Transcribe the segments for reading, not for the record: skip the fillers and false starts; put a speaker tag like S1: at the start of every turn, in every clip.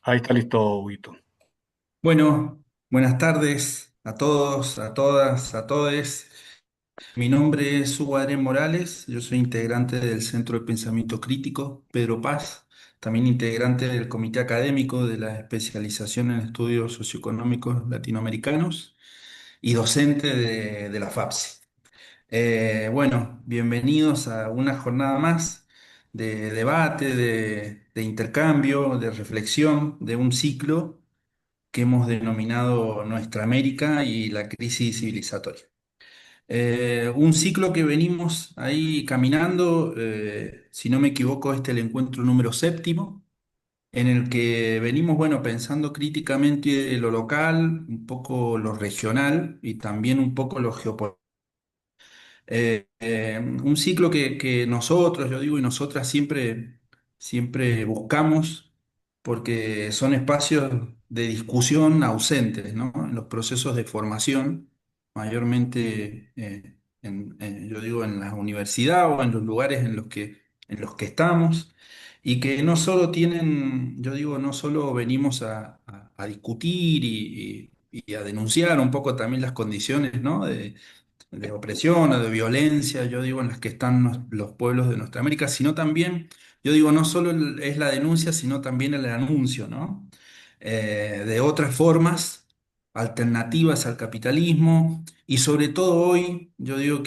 S1: Ahí está listo, Huguito.
S2: Bueno, buenas tardes a todos, a todas, a todes. Mi nombre es Hugo Adrián Morales, yo soy integrante del Centro de Pensamiento Crítico Pedro Paz, también integrante del Comité Académico de la Especialización en Estudios Socioeconómicos Latinoamericanos y docente de la FAPSI. Bueno, bienvenidos a una jornada más de debate, de intercambio, de reflexión, de un ciclo que hemos denominado Nuestra América y la crisis civilizatoria. Un ciclo que venimos ahí caminando, si no me equivoco, este es el encuentro número séptimo, en el que venimos, bueno, pensando críticamente lo local, un poco lo regional y también un poco lo geopolítico. Un ciclo que nosotros, yo digo, y nosotras siempre buscamos, porque son espacios de discusión ausentes, ¿no? En los procesos de formación, mayormente, yo digo, en la universidad o en los lugares en los que estamos, y que no solo tienen, yo digo, no solo venimos a discutir y a denunciar un poco también las condiciones, ¿no? De opresión o de violencia, yo digo, en las que están los pueblos de nuestra América, sino también, yo digo, no solo es la denuncia, sino también el anuncio, ¿no? De otras formas alternativas al capitalismo y sobre todo hoy, yo digo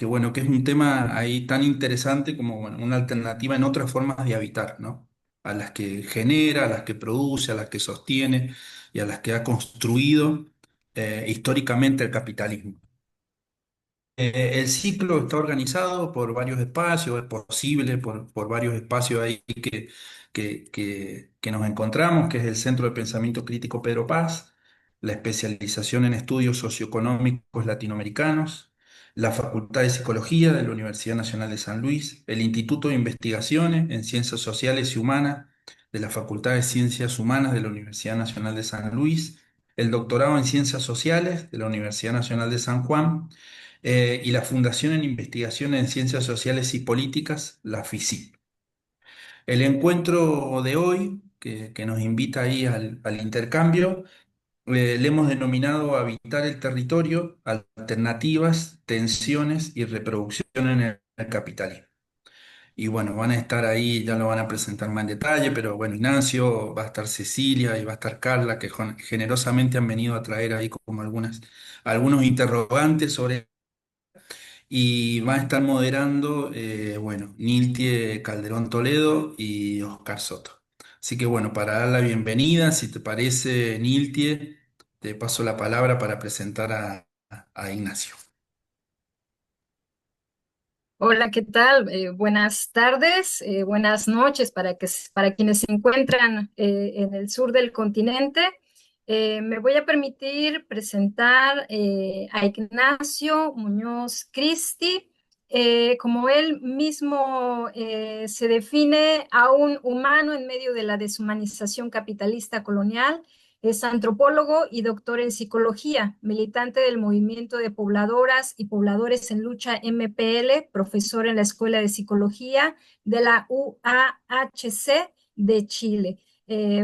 S2: bueno, que es un tema ahí tan interesante como bueno, una alternativa en otras formas de habitar, ¿no? A las que genera, a las que produce, a las que sostiene y a las que ha construido históricamente el capitalismo. El ciclo está organizado por varios espacios, es posible por varios espacios ahí que nos encontramos, que es el Centro de Pensamiento Crítico Pedro Paz, la especialización en estudios socioeconómicos latinoamericanos, la Facultad de Psicología de la Universidad Nacional de San Luis, el Instituto de Investigaciones en Ciencias Sociales y Humanas de la Facultad de Ciencias Humanas de la Universidad Nacional de San Luis, el doctorado en Ciencias Sociales de la Universidad Nacional de San Juan y la Fundación en Investigación en Ciencias Sociales y Políticas, la FICIP. El encuentro de hoy, que nos invita ahí al intercambio, le hemos denominado Habitar el Territorio, Alternativas, Tensiones y Reproducción en el Capitalismo. Y bueno, van a estar ahí, ya lo van a presentar más en detalle, pero bueno, Ignacio, va a estar Cecilia y va a estar Carla, que generosamente han venido a traer ahí como algunos interrogantes sobre y va a estar moderando, bueno, Niltie Calderón Toledo y Oscar Soto. Así que bueno, para dar la bienvenida, si te parece, Niltie, te paso la palabra para presentar a Ignacio.
S3: Hola, ¿qué tal? Buenas tardes, buenas noches para quienes se encuentran en el sur del continente. Me voy a permitir presentar a Ignacio Muñoz Cristi. Como él mismo se define a un humano en medio de la deshumanización capitalista colonial. Es antropólogo y doctor en psicología, militante del movimiento de pobladoras y pobladores en lucha MPL, profesor en la Escuela de Psicología de la UAHC de Chile.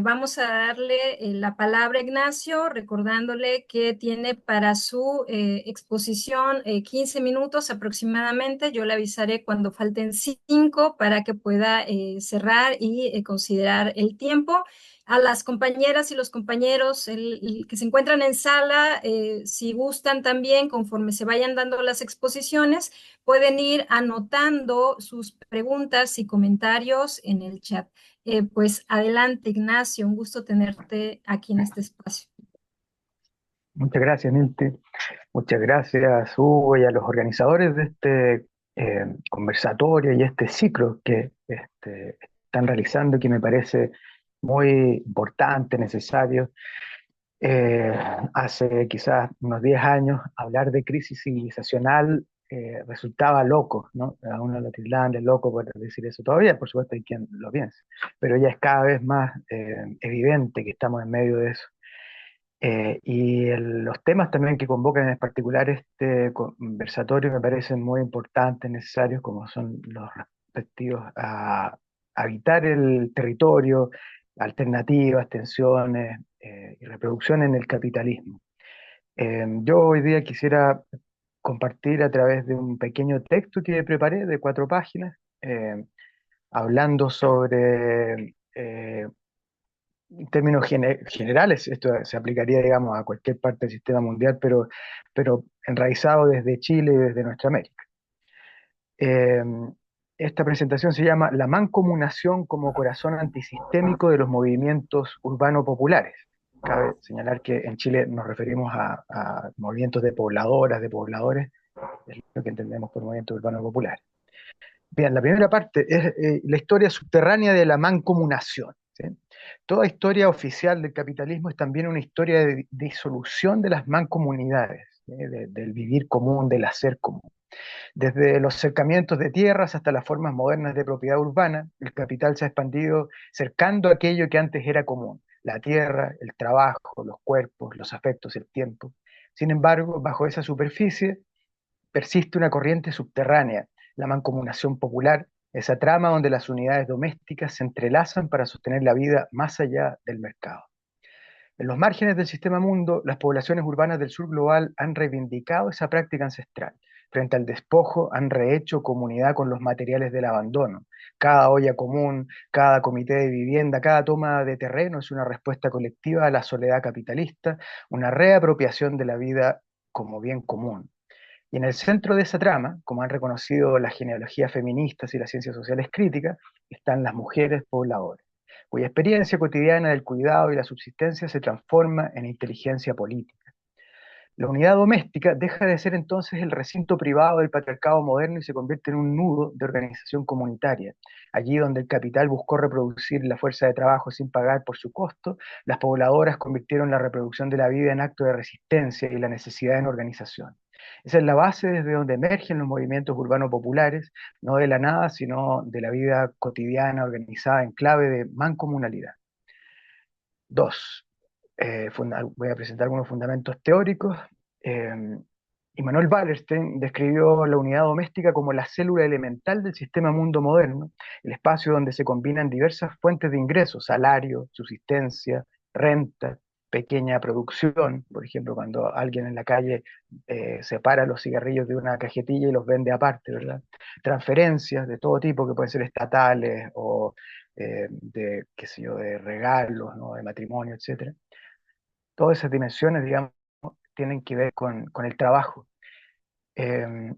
S3: Vamos a darle la palabra a Ignacio, recordándole que tiene para su exposición 15 minutos aproximadamente. Yo le avisaré cuando falten 5 para que pueda cerrar y considerar el tiempo. A las compañeras y los compañeros que se encuentran en sala, si gustan también, conforme se vayan dando las exposiciones, pueden ir anotando sus preguntas y comentarios en el chat. Pues adelante, Ignacio, un gusto tenerte aquí en este espacio.
S4: Muchas gracias, Nilte. Muchas gracias, Hugo, y a los organizadores de este conversatorio y este ciclo que están realizando, que me parece muy importante, necesario. Eh, Hace quizás unos 10 años hablar de crisis civilizacional resultaba loco, ¿no? A uno lo tildaban de loco por decir eso. Todavía, por supuesto, hay quien lo piensa, pero ya es cada vez más evidente que estamos en medio de eso. Los temas también que convocan en particular este conversatorio me parecen muy importantes, necesarios, como son los respectivos a habitar el territorio, alternativas, tensiones y reproducción en el capitalismo. Yo hoy día quisiera compartir a través de un pequeño texto que preparé de 4 páginas, hablando sobre, en términos generales, esto se aplicaría, digamos, a cualquier parte del sistema mundial, pero enraizado desde Chile y desde nuestra América. Eh, Esta presentación se llama La mancomunación como corazón antisistémico de los movimientos urbano-populares. Cabe señalar que en Chile nos referimos a movimientos de pobladoras, de pobladores, es lo que entendemos por movimientos urbanos-populares. Bien, la primera parte es la historia subterránea de la mancomunación, ¿sí? Toda historia oficial del capitalismo es también una historia de disolución de las mancomunidades, ¿sí? Del vivir común, del hacer común. Desde los cercamientos de tierras hasta las formas modernas de propiedad urbana, el capital se ha expandido cercando aquello que antes era común: la tierra, el trabajo, los cuerpos, los afectos, el tiempo. Sin embargo, bajo esa superficie persiste una corriente subterránea, la mancomunación popular, esa trama donde las unidades domésticas se entrelazan para sostener la vida más allá del mercado. En los márgenes del sistema mundo, las poblaciones urbanas del sur global han reivindicado esa práctica ancestral. Frente al despojo, han rehecho comunidad con los materiales del abandono. Cada olla común, cada comité de vivienda, cada toma de terreno es una respuesta colectiva a la soledad capitalista, una reapropiación de la vida como bien común. Y en el centro de esa trama, como han reconocido las genealogías feministas y las ciencias sociales críticas, están las mujeres pobladoras, cuya experiencia cotidiana del cuidado y la subsistencia se transforma en inteligencia política. La unidad doméstica deja de ser entonces el recinto privado del patriarcado moderno y se convierte en un nudo de organización comunitaria. Allí donde el capital buscó reproducir la fuerza de trabajo sin pagar por su costo, las pobladoras convirtieron la reproducción de la vida en acto de resistencia y la necesidad en organización. Esa es la base desde donde emergen los movimientos urbanos populares, no de la nada, sino de la vida cotidiana organizada en clave de mancomunalidad. Dos, voy a presentar algunos fundamentos teóricos. Eh, Immanuel Wallerstein describió la unidad doméstica como la célula elemental del sistema mundo moderno, el espacio donde se combinan diversas fuentes de ingresos: salario, subsistencia, renta, pequeña producción. Por ejemplo, cuando alguien en la calle separa los cigarrillos de una cajetilla y los vende aparte, ¿verdad? Transferencias de todo tipo, que pueden ser estatales o de, qué sé yo, de regalos, ¿no? De matrimonio, etcétera. Todas esas dimensiones, digamos, tienen que ver con el trabajo. Eh,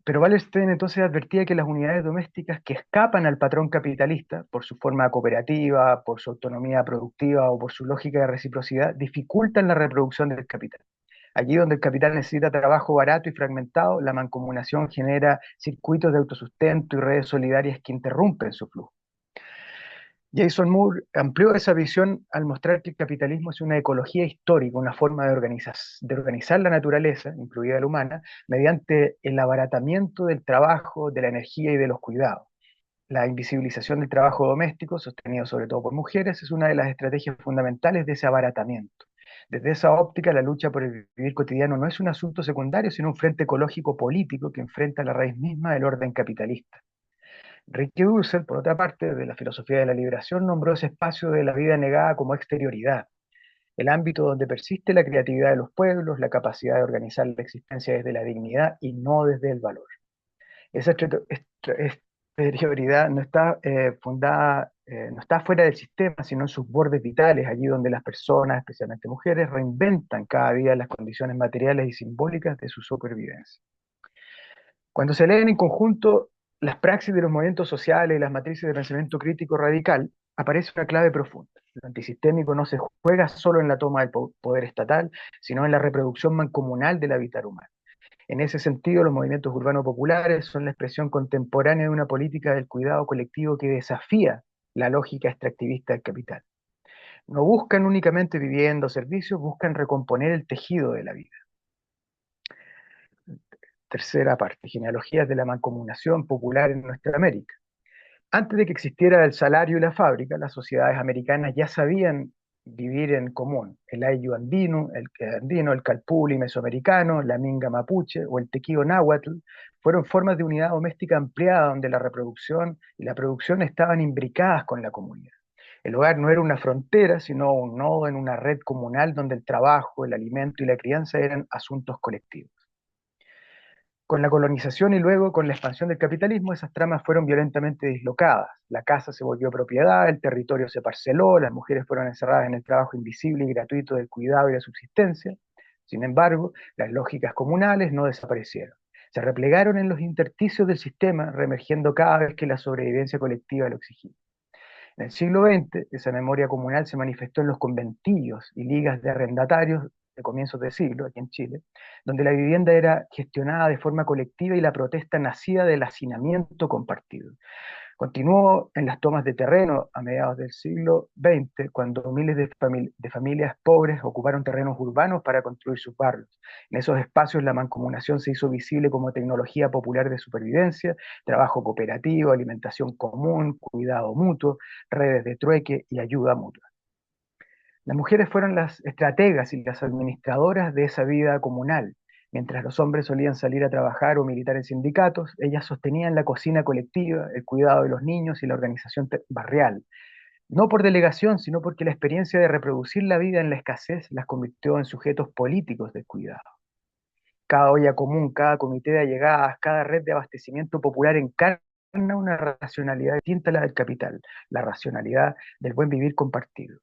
S4: pero Wallerstein entonces advertía que las unidades domésticas que escapan al patrón capitalista por su forma cooperativa, por su autonomía productiva o por su lógica de reciprocidad, dificultan la reproducción del capital. Allí donde el capital necesita trabajo barato y fragmentado, la mancomunación genera circuitos de autosustento y redes solidarias que interrumpen su flujo. Jason Moore amplió esa visión al mostrar que el capitalismo es una ecología histórica, una forma de organizar la naturaleza, incluida la humana, mediante el abaratamiento del trabajo, de la energía y de los cuidados. La invisibilización del trabajo doméstico, sostenido sobre todo por mujeres, es una de las estrategias fundamentales de ese abaratamiento. Desde esa óptica, la lucha por el vivir cotidiano no es un asunto secundario, sino un frente ecológico político que enfrenta la raíz misma del orden capitalista. Ricky Dussel, por otra parte, de la filosofía de la liberación, nombró ese espacio de la vida negada como exterioridad, el ámbito donde persiste la creatividad de los pueblos, la capacidad de organizar la existencia desde la dignidad y no desde el valor. Esa exterioridad no está fundada, no está fuera del sistema, sino en sus bordes vitales, allí donde las personas, especialmente mujeres, reinventan cada día las condiciones materiales y simbólicas de su supervivencia. Cuando se leen en conjunto las praxis de los movimientos sociales y las matrices de pensamiento crítico radical, aparece una clave profunda. Lo antisistémico no se juega solo en la toma del poder estatal, sino en la reproducción mancomunal del habitar humano. En ese sentido, los movimientos urbanos populares son la expresión contemporánea de una política del cuidado colectivo que desafía la lógica extractivista del capital. No buscan únicamente vivienda o servicios, buscan recomponer el tejido de la vida. Tercera parte, genealogías de la mancomunación popular en nuestra América. Antes de que existiera el salario y la fábrica, las sociedades americanas ya sabían vivir en común. El ayllu andino, el calpulli mesoamericano, la minga mapuche o el tequio náhuatl fueron formas de unidad doméstica ampliada donde la reproducción y la producción estaban imbricadas con la comunidad. El hogar no era una frontera, sino un nodo en una red comunal donde el trabajo, el alimento y la crianza eran asuntos colectivos. Con la colonización y luego con la expansión del capitalismo, esas tramas fueron violentamente dislocadas. La casa se volvió propiedad, el territorio se parceló, las mujeres fueron encerradas en el trabajo invisible y gratuito del cuidado y la subsistencia. Sin embargo, las lógicas comunales no desaparecieron. Se replegaron en los intersticios del sistema, reemergiendo cada vez que la sobrevivencia colectiva lo exigía. En el siglo XX, esa memoria comunal se manifestó en los conventillos y ligas de arrendatarios de comienzos de siglo, aquí en Chile, donde la vivienda era gestionada de forma colectiva y la protesta nacía del hacinamiento compartido. Continuó en las tomas de terreno a mediados del siglo XX, cuando miles de familias pobres ocuparon terrenos urbanos para construir sus barrios. En esos espacios la mancomunación se hizo visible como tecnología popular de supervivencia, trabajo cooperativo, alimentación común, cuidado mutuo, redes de trueque y ayuda mutua. Las mujeres fueron las estrategas y las administradoras de esa vida comunal. Mientras los hombres solían salir a trabajar o militar en sindicatos, ellas sostenían la cocina colectiva, el cuidado de los niños y la organización barrial. No por delegación, sino porque la experiencia de reproducir la vida en la escasez las convirtió en sujetos políticos del cuidado. Cada olla común, cada comité de allegadas, cada red de abastecimiento popular encarna una racionalidad distinta a la del capital, la racionalidad del buen vivir compartido.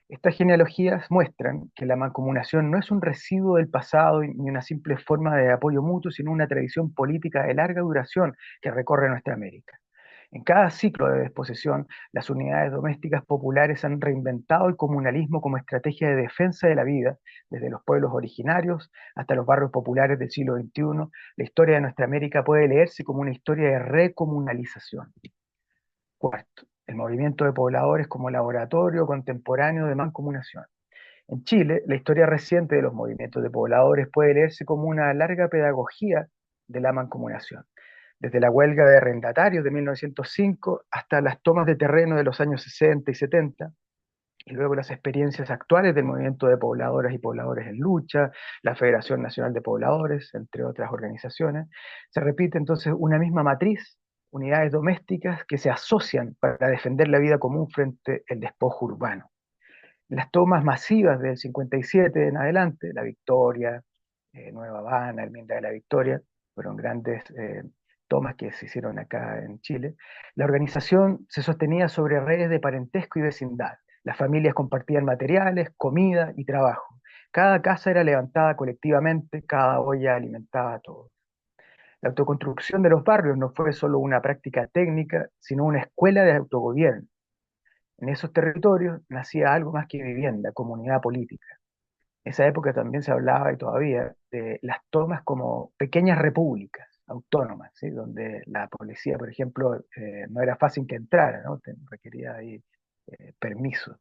S4: Estas genealogías muestran que la mancomunación no es un residuo del pasado ni una simple forma de apoyo mutuo, sino una tradición política de larga duración que recorre nuestra América. En cada ciclo de desposesión, las unidades domésticas populares han reinventado el comunalismo como estrategia de defensa de la vida, desde los pueblos originarios hasta los barrios populares del siglo XXI. La historia de nuestra América puede leerse como una historia de recomunalización. Cuarto, el movimiento de pobladores como laboratorio contemporáneo de mancomunación. En Chile, la historia reciente de los movimientos de pobladores puede leerse como una larga pedagogía de la mancomunación, desde la huelga de arrendatarios de 1905 hasta las tomas de terreno de los años 60 y 70, y luego las experiencias actuales del movimiento de pobladoras y pobladores en lucha, la Federación Nacional de Pobladores, entre otras organizaciones. Se repite entonces una misma matriz, unidades domésticas que se asocian para defender la vida común frente al despojo urbano. Las tomas masivas del 57 en adelante, La Victoria, Nueva Habana, Almendra de la Victoria, fueron grandes tomas que se hicieron acá en Chile. La organización se sostenía sobre redes de parentesco y vecindad. Las familias compartían materiales, comida y trabajo. Cada casa era levantada colectivamente, cada olla alimentaba a todos. La autoconstrucción de los barrios no fue solo una práctica técnica, sino una escuela de autogobierno. En esos territorios nacía algo más que vivienda, comunidad política. En esa época también se hablaba, y todavía, de las tomas como pequeñas repúblicas autónomas, ¿sí? Donde la policía, por ejemplo, no era fácil que entrara, ¿no? Requería ahí permiso.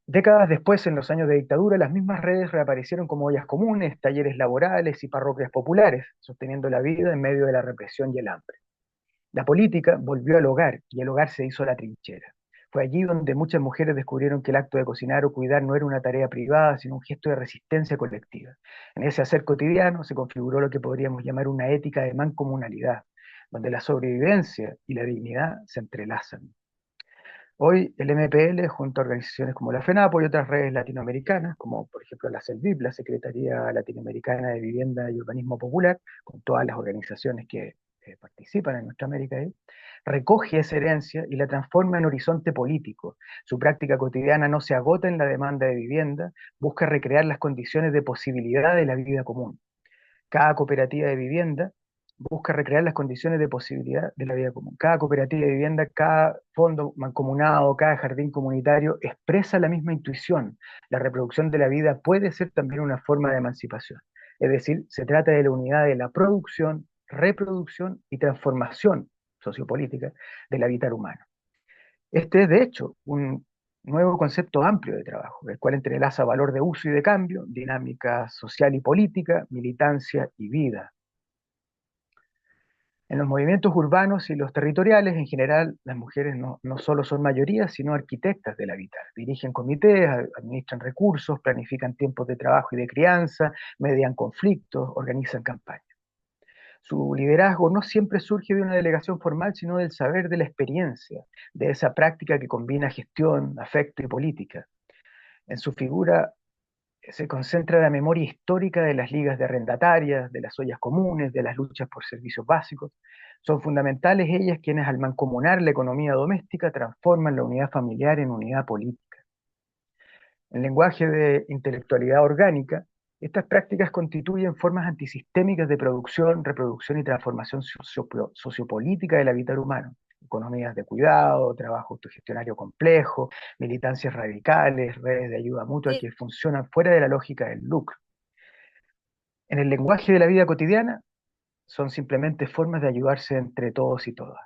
S4: Décadas después, en los años de dictadura, las mismas redes reaparecieron como ollas comunes, talleres laborales y parroquias populares, sosteniendo la vida en medio de la represión y el hambre. La política volvió al hogar y el hogar se hizo la trinchera. Fue allí donde muchas mujeres descubrieron que el acto de cocinar o cuidar no era una tarea privada, sino un gesto de resistencia colectiva. En ese hacer cotidiano se configuró lo que podríamos llamar una ética de mancomunalidad, donde la sobrevivencia y la dignidad se entrelazan. Hoy el MPL, junto a organizaciones como la FENAPO y otras redes latinoamericanas, como por ejemplo la CELVIP, la Secretaría Latinoamericana de Vivienda y Urbanismo Popular, con todas las organizaciones que participan en nuestra América ahí, recoge esa herencia y la transforma en horizonte político. Su práctica cotidiana no se agota en la demanda de vivienda, busca recrear las condiciones de posibilidad de la vida común. Cada cooperativa de vivienda busca recrear las condiciones de posibilidad de la vida común. Cada cooperativa de vivienda, cada fondo mancomunado, cada jardín comunitario expresa la misma intuición. La reproducción de la vida puede ser también una forma de emancipación. Es decir, se trata de la unidad de la producción, reproducción y transformación sociopolítica del habitat humano. Este es, de hecho, un nuevo concepto amplio de trabajo, el cual entrelaza valor de uso y de cambio, dinámica social y política, militancia y vida. En los movimientos urbanos y los territoriales, en general, las mujeres no solo son mayoría, sino arquitectas del habitat. Dirigen comités, administran recursos, planifican tiempos de trabajo y de crianza, median conflictos, organizan campañas. Su liderazgo no siempre surge de una delegación formal, sino del saber de la experiencia, de esa práctica que combina gestión, afecto y política. En su figura se concentra la memoria histórica de las ligas de arrendatarias, de las ollas comunes, de las luchas por servicios básicos. Son fundamentales ellas quienes al mancomunar la economía doméstica transforman la unidad familiar en unidad política. En lenguaje de intelectualidad orgánica, estas prácticas constituyen formas antisistémicas de producción, reproducción y transformación sociopolítica del habitar humano. Economías de cuidado, trabajo autogestionario complejo, militancias radicales, redes de ayuda mutua
S3: Sí,
S4: que funcionan fuera de la lógica del lucro. En el lenguaje de la vida cotidiana, son simplemente formas de ayudarse entre todos y todas.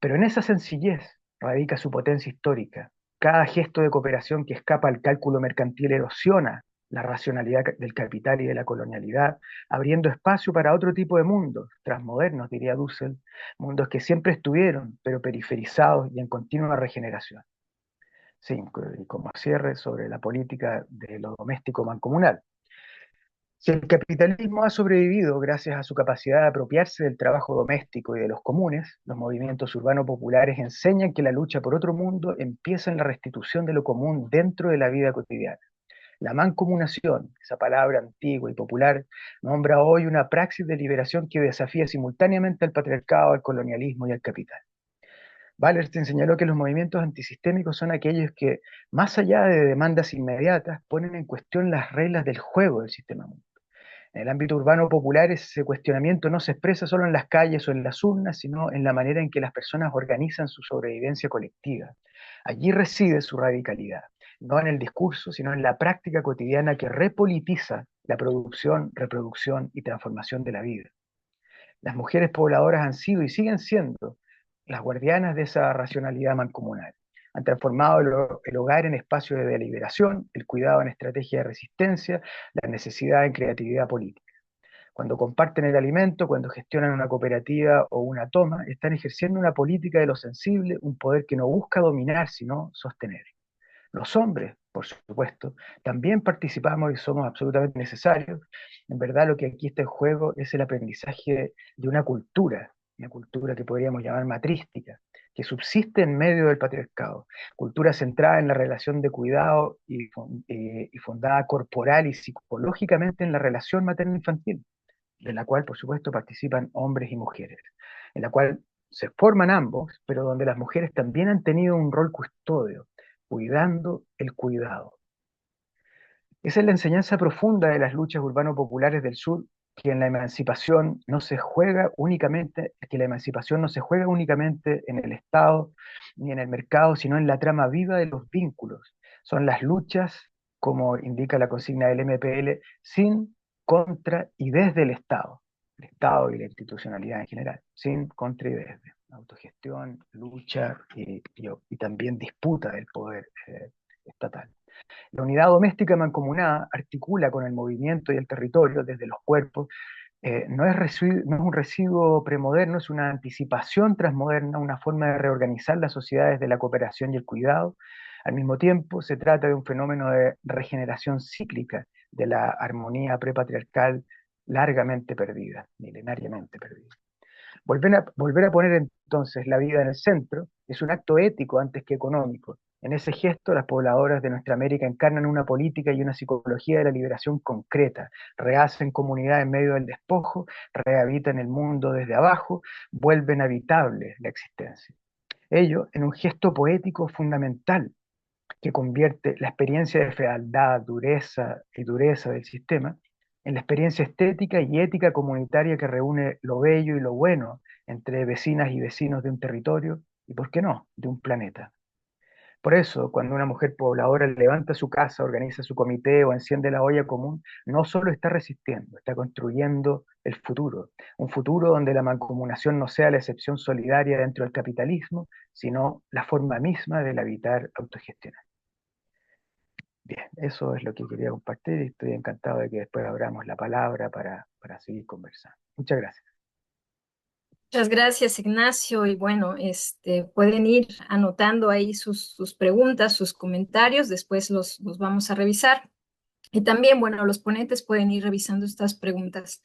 S4: Pero en esa sencillez radica su potencia histórica. Cada gesto de cooperación que escapa al cálculo mercantil erosiona la racionalidad del capital y de la colonialidad, abriendo espacio para otro tipo de mundos, transmodernos, diría Dussel, mundos que siempre estuvieron, pero periferizados y en continua regeneración. Sí, y como cierre sobre la política de lo doméstico mancomunal. Si el capitalismo ha sobrevivido gracias a su capacidad de apropiarse del trabajo doméstico y de los comunes, los movimientos urbanos populares enseñan que la lucha por otro mundo empieza en la restitución de lo común dentro de la vida cotidiana. La mancomunación, esa palabra antigua y popular, nombra hoy una praxis de liberación que desafía simultáneamente al patriarcado, al colonialismo y al capital. Wallerstein señaló que los movimientos antisistémicos son aquellos que, más allá de demandas inmediatas, ponen en cuestión las reglas del juego del sistema mundial. En el ámbito urbano popular, ese cuestionamiento no se expresa solo en las calles o en las urnas, sino en la manera en que las personas organizan su sobrevivencia colectiva. Allí reside su radicalidad, no en el discurso, sino en la práctica cotidiana que repolitiza la producción, reproducción y transformación de la vida. Las mujeres pobladoras han sido y siguen siendo las guardianas de esa racionalidad mancomunal. Han transformado el hogar en espacio de deliberación, el cuidado en estrategia de resistencia, la necesidad en creatividad política. Cuando comparten el alimento, cuando gestionan una cooperativa o una toma, están ejerciendo una política de lo sensible, un poder que no busca dominar, sino sostener. Los hombres, por supuesto, también participamos y somos absolutamente necesarios. En verdad, lo que aquí está en juego es el aprendizaje de una cultura que podríamos llamar matrística, que subsiste en medio del patriarcado, cultura centrada en la relación de cuidado y fundada corporal y psicológicamente en la relación materno-infantil, de la cual, por supuesto, participan hombres y mujeres, en la cual se forman ambos, pero donde las mujeres también han tenido un rol custodio, cuidando el cuidado. Esa es la enseñanza profunda de las luchas urbano-populares del sur, que en la emancipación no se juega únicamente, que la emancipación no se juega únicamente en el Estado ni en el mercado, sino en la trama viva de los vínculos. Son las luchas, como indica la consigna del MPL, sin, contra y desde el Estado y la institucionalidad en general, sin, contra y desde. Autogestión, lucha y también disputa del poder estatal. La unidad doméstica mancomunada articula con el movimiento y el territorio desde los cuerpos. No es un residuo premoderno, es una anticipación transmoderna, una forma de reorganizar las sociedades de la cooperación y el cuidado. Al mismo tiempo, se trata de un fenómeno de regeneración cíclica de la armonía prepatriarcal largamente perdida, milenariamente perdida. Volver a poner entonces la vida en el centro es un acto ético antes que económico. En ese gesto, las pobladoras de nuestra América encarnan una política y una psicología de la liberación concreta, rehacen comunidad en medio del despojo, rehabitan el mundo desde abajo, vuelven habitable la existencia. Ello en un gesto poético fundamental que convierte la experiencia de fealdad, dureza y dureza del sistema en la experiencia estética y ética comunitaria que reúne lo bello y lo bueno entre vecinas y vecinos de un territorio y, ¿por qué no?, de un planeta. Por eso, cuando una mujer pobladora levanta su casa, organiza su comité o enciende la olla común, no solo está resistiendo, está construyendo el futuro. Un futuro donde la mancomunación no sea la excepción solidaria dentro del capitalismo, sino la forma misma del habitar autogestionado. Bien, eso es lo que quería compartir y estoy encantado de que después abramos la palabra para seguir conversando. Muchas gracias.
S3: muchas gracias, Ignacio. Y bueno, pueden ir anotando ahí sus preguntas, sus comentarios, después los vamos a revisar. Y también, bueno, los ponentes pueden ir revisando estas preguntas.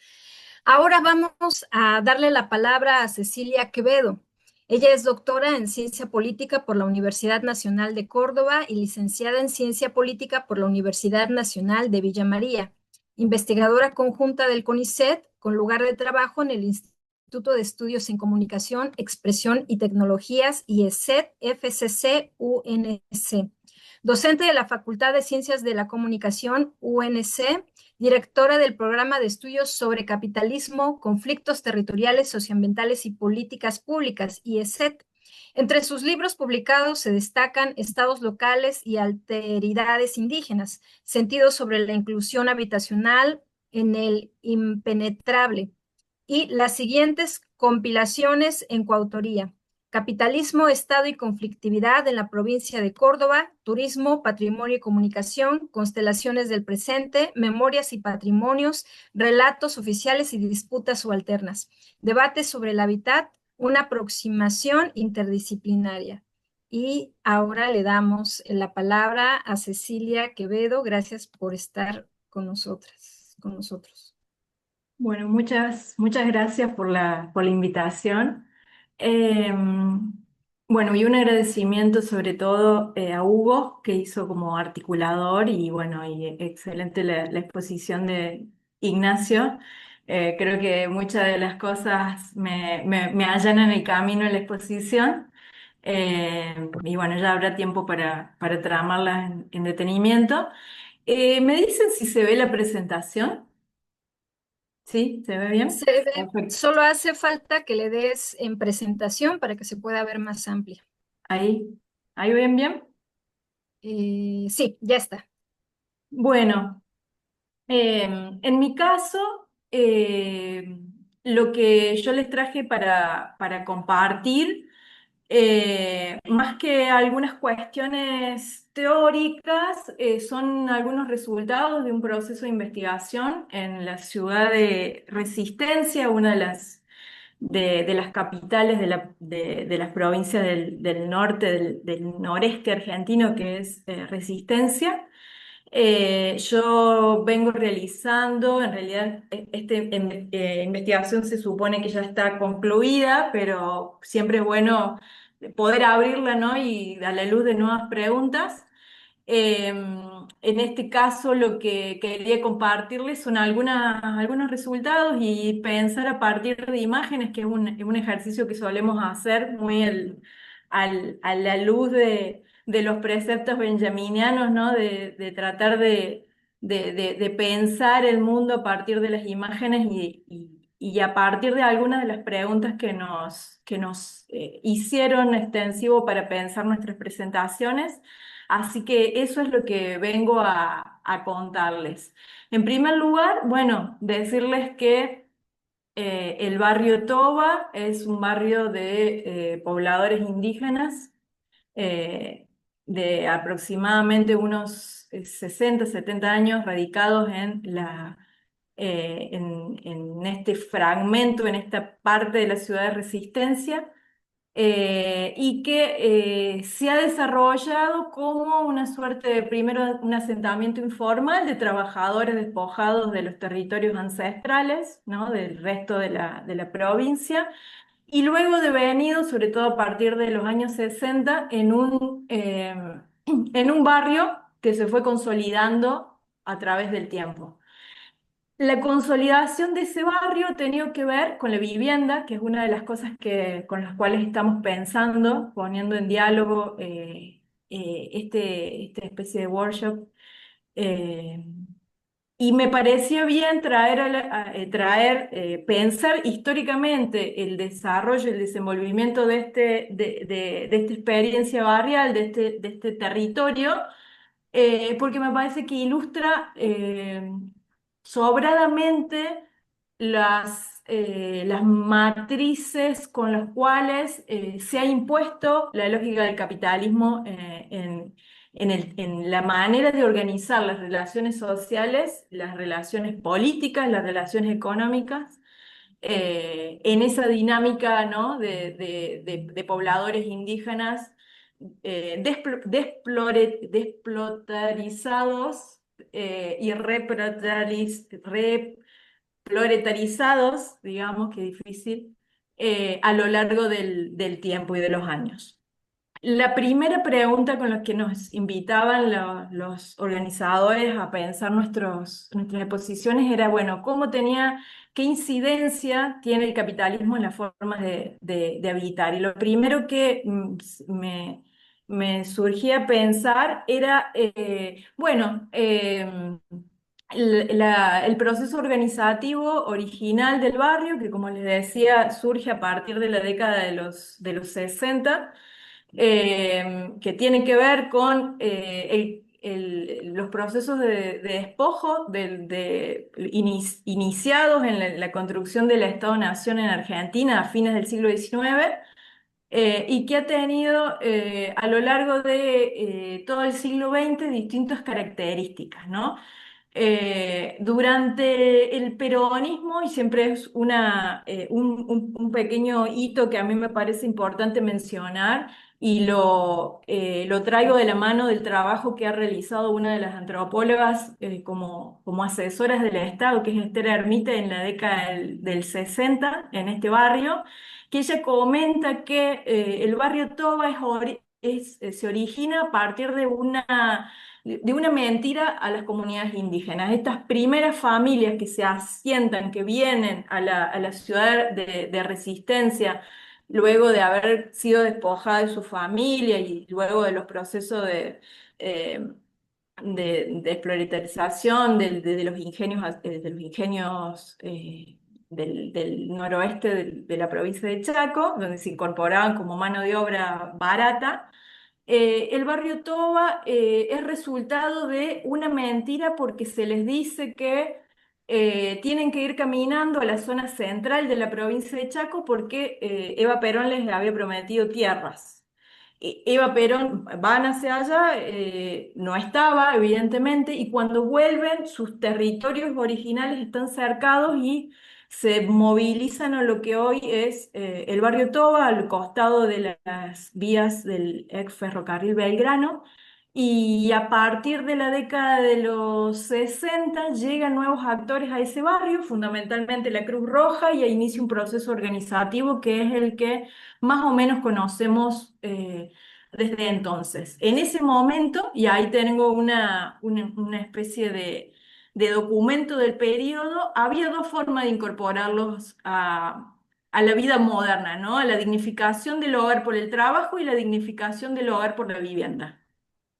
S3: Ahora vamos a darle la palabra a Cecilia Quevedo. Ella es doctora en Ciencia Política por la Universidad Nacional de Córdoba y licenciada en Ciencia Política por la Universidad Nacional de Villa María, investigadora conjunta del CONICET, con lugar de trabajo en el Instituto de Estudios en Comunicación, Expresión y Tecnologías, IESET, FCC, UNC. Docente de la Facultad de Ciencias de la Comunicación, UNC, directora del Programa de Estudios sobre Capitalismo, Conflictos Territoriales, Socioambientales y Políticas Públicas, IESET. Entre sus libros publicados se destacan Estados locales y alteridades indígenas, sentidos sobre la inclusión habitacional en el impenetrable, y las siguientes compilaciones en coautoría: Capitalismo, Estado y Conflictividad en la provincia de Córdoba, Turismo, Patrimonio y Comunicación, Constelaciones del Presente, Memorias y Patrimonios, Relatos oficiales y disputas subalternas, Debates sobre el hábitat, una aproximación interdisciplinaria. Y ahora le damos la palabra a Cecilia Quevedo. Gracias por estar con nosotras, con nosotros.
S1: Bueno, muchas gracias por la invitación. Bueno, y un agradecimiento sobre todo a Hugo, que hizo como articulador, y bueno, y excelente la exposición de Ignacio. Creo que muchas de las cosas me allanan el camino en la exposición. Y bueno, ya habrá tiempo para tramarlas en detenimiento. ¿Me dicen si se ve la presentación? ¿Sí? ¿Se ve bien? Perfecto.
S3: Solo hace falta que le des en presentación para que se pueda ver más amplia.
S1: Ahí ven bien.
S3: Sí, ya está.
S1: Bueno, en mi caso, lo que yo les traje para compartir, más que algunas cuestiones teóricas, son algunos resultados de un proceso de investigación en la ciudad de Resistencia, una de las capitales de las provincias del norte, del noreste argentino, que es Resistencia. Yo vengo realizando, en realidad, investigación se supone que ya está concluida, pero siempre es bueno poder abrirla, ¿no? Y a la luz de nuevas preguntas. En este caso, lo que quería compartirles son algunos resultados y pensar a partir de imágenes, que es un ejercicio que solemos hacer muy a la luz de los preceptos benjaminianos, ¿no? De tratar de pensar el mundo a partir de las imágenes y a partir de algunas de las preguntas que nos hicieron extensivo para pensar nuestras presentaciones. Así que eso es lo que vengo a contarles. En primer lugar, bueno, decirles que el barrio Toba es un barrio de pobladores indígenas eh, de aproximadamente unos 60, 70 años radicados en este fragmento, en esta parte de la ciudad de Resistencia, y que se ha desarrollado como una suerte de, primero, un asentamiento informal de trabajadores despojados de los territorios ancestrales, ¿no? Del resto de la provincia, y luego devenido, sobre todo a partir de los años 60, en un barrio que se fue consolidando a través del tiempo. La consolidación de ese barrio ha tenido que ver con la vivienda, que es una de las cosas con las cuales estamos pensando, poniendo en diálogo esta especie de workshop. eh, y me pareció bien pensar históricamente el desarrollo y el desenvolvimiento de esta experiencia barrial, de este territorio, porque me parece que ilustra sobradamente las matrices con las cuales se ha impuesto la lógica del capitalismo en la manera de organizar las relaciones sociales, las relaciones políticas, las relaciones económicas, en esa dinámica, ¿no? de pobladores indígenas desplotarizados y floretarizados, digamos que difícil, a lo largo del tiempo y de los años. La primera pregunta con la que nos invitaban los organizadores a pensar nuestras exposiciones era, bueno, qué incidencia tiene el capitalismo en las formas de habitar? Y lo primero que me surgía pensar era, bueno, el proceso organizativo original del barrio, que como les decía, surge a partir de la década de los 60, que tiene que ver con los procesos de despojo iniciados en la construcción del Estado-Nación en Argentina a fines del siglo XIX, y que ha tenido a lo largo de todo el siglo XX distintas características, ¿no? Durante el peronismo, y siempre es un pequeño hito que a mí me parece importante mencionar, y lo traigo de la mano del trabajo que ha realizado una de las antropólogas como asesoras del Estado, que es Esther Ermite, en la década del 60, en este barrio, que ella comenta que el barrio Toba se origina a partir de una mentira a las comunidades indígenas. Estas primeras familias que se asientan, que vienen a la ciudad de Resistencia, luego de haber sido despojada de su familia y luego de los procesos eh, de exploratorización de los ingenios del noroeste de la provincia de Chaco, donde se incorporaban como mano de obra barata. El barrio Toba es resultado de una mentira, porque se les dice que tienen que ir caminando a la zona central de la provincia de Chaco porque Eva Perón les había prometido tierras. Eva Perón van hacia allá, no estaba, evidentemente, y cuando vuelven, sus territorios originales están cercados y se movilizan a lo que hoy es el barrio Toba, al costado de las vías del ex ferrocarril Belgrano. Y a partir de la década de los 60 llegan nuevos actores a ese barrio, fundamentalmente la Cruz Roja, y ahí inicia un proceso organizativo que es el que más o menos conocemos desde entonces. En ese momento, y ahí tengo una especie de documento del periodo, había dos formas de incorporarlos a la vida moderna, ¿no? A la dignificación del hogar por el trabajo y la dignificación del hogar por la vivienda.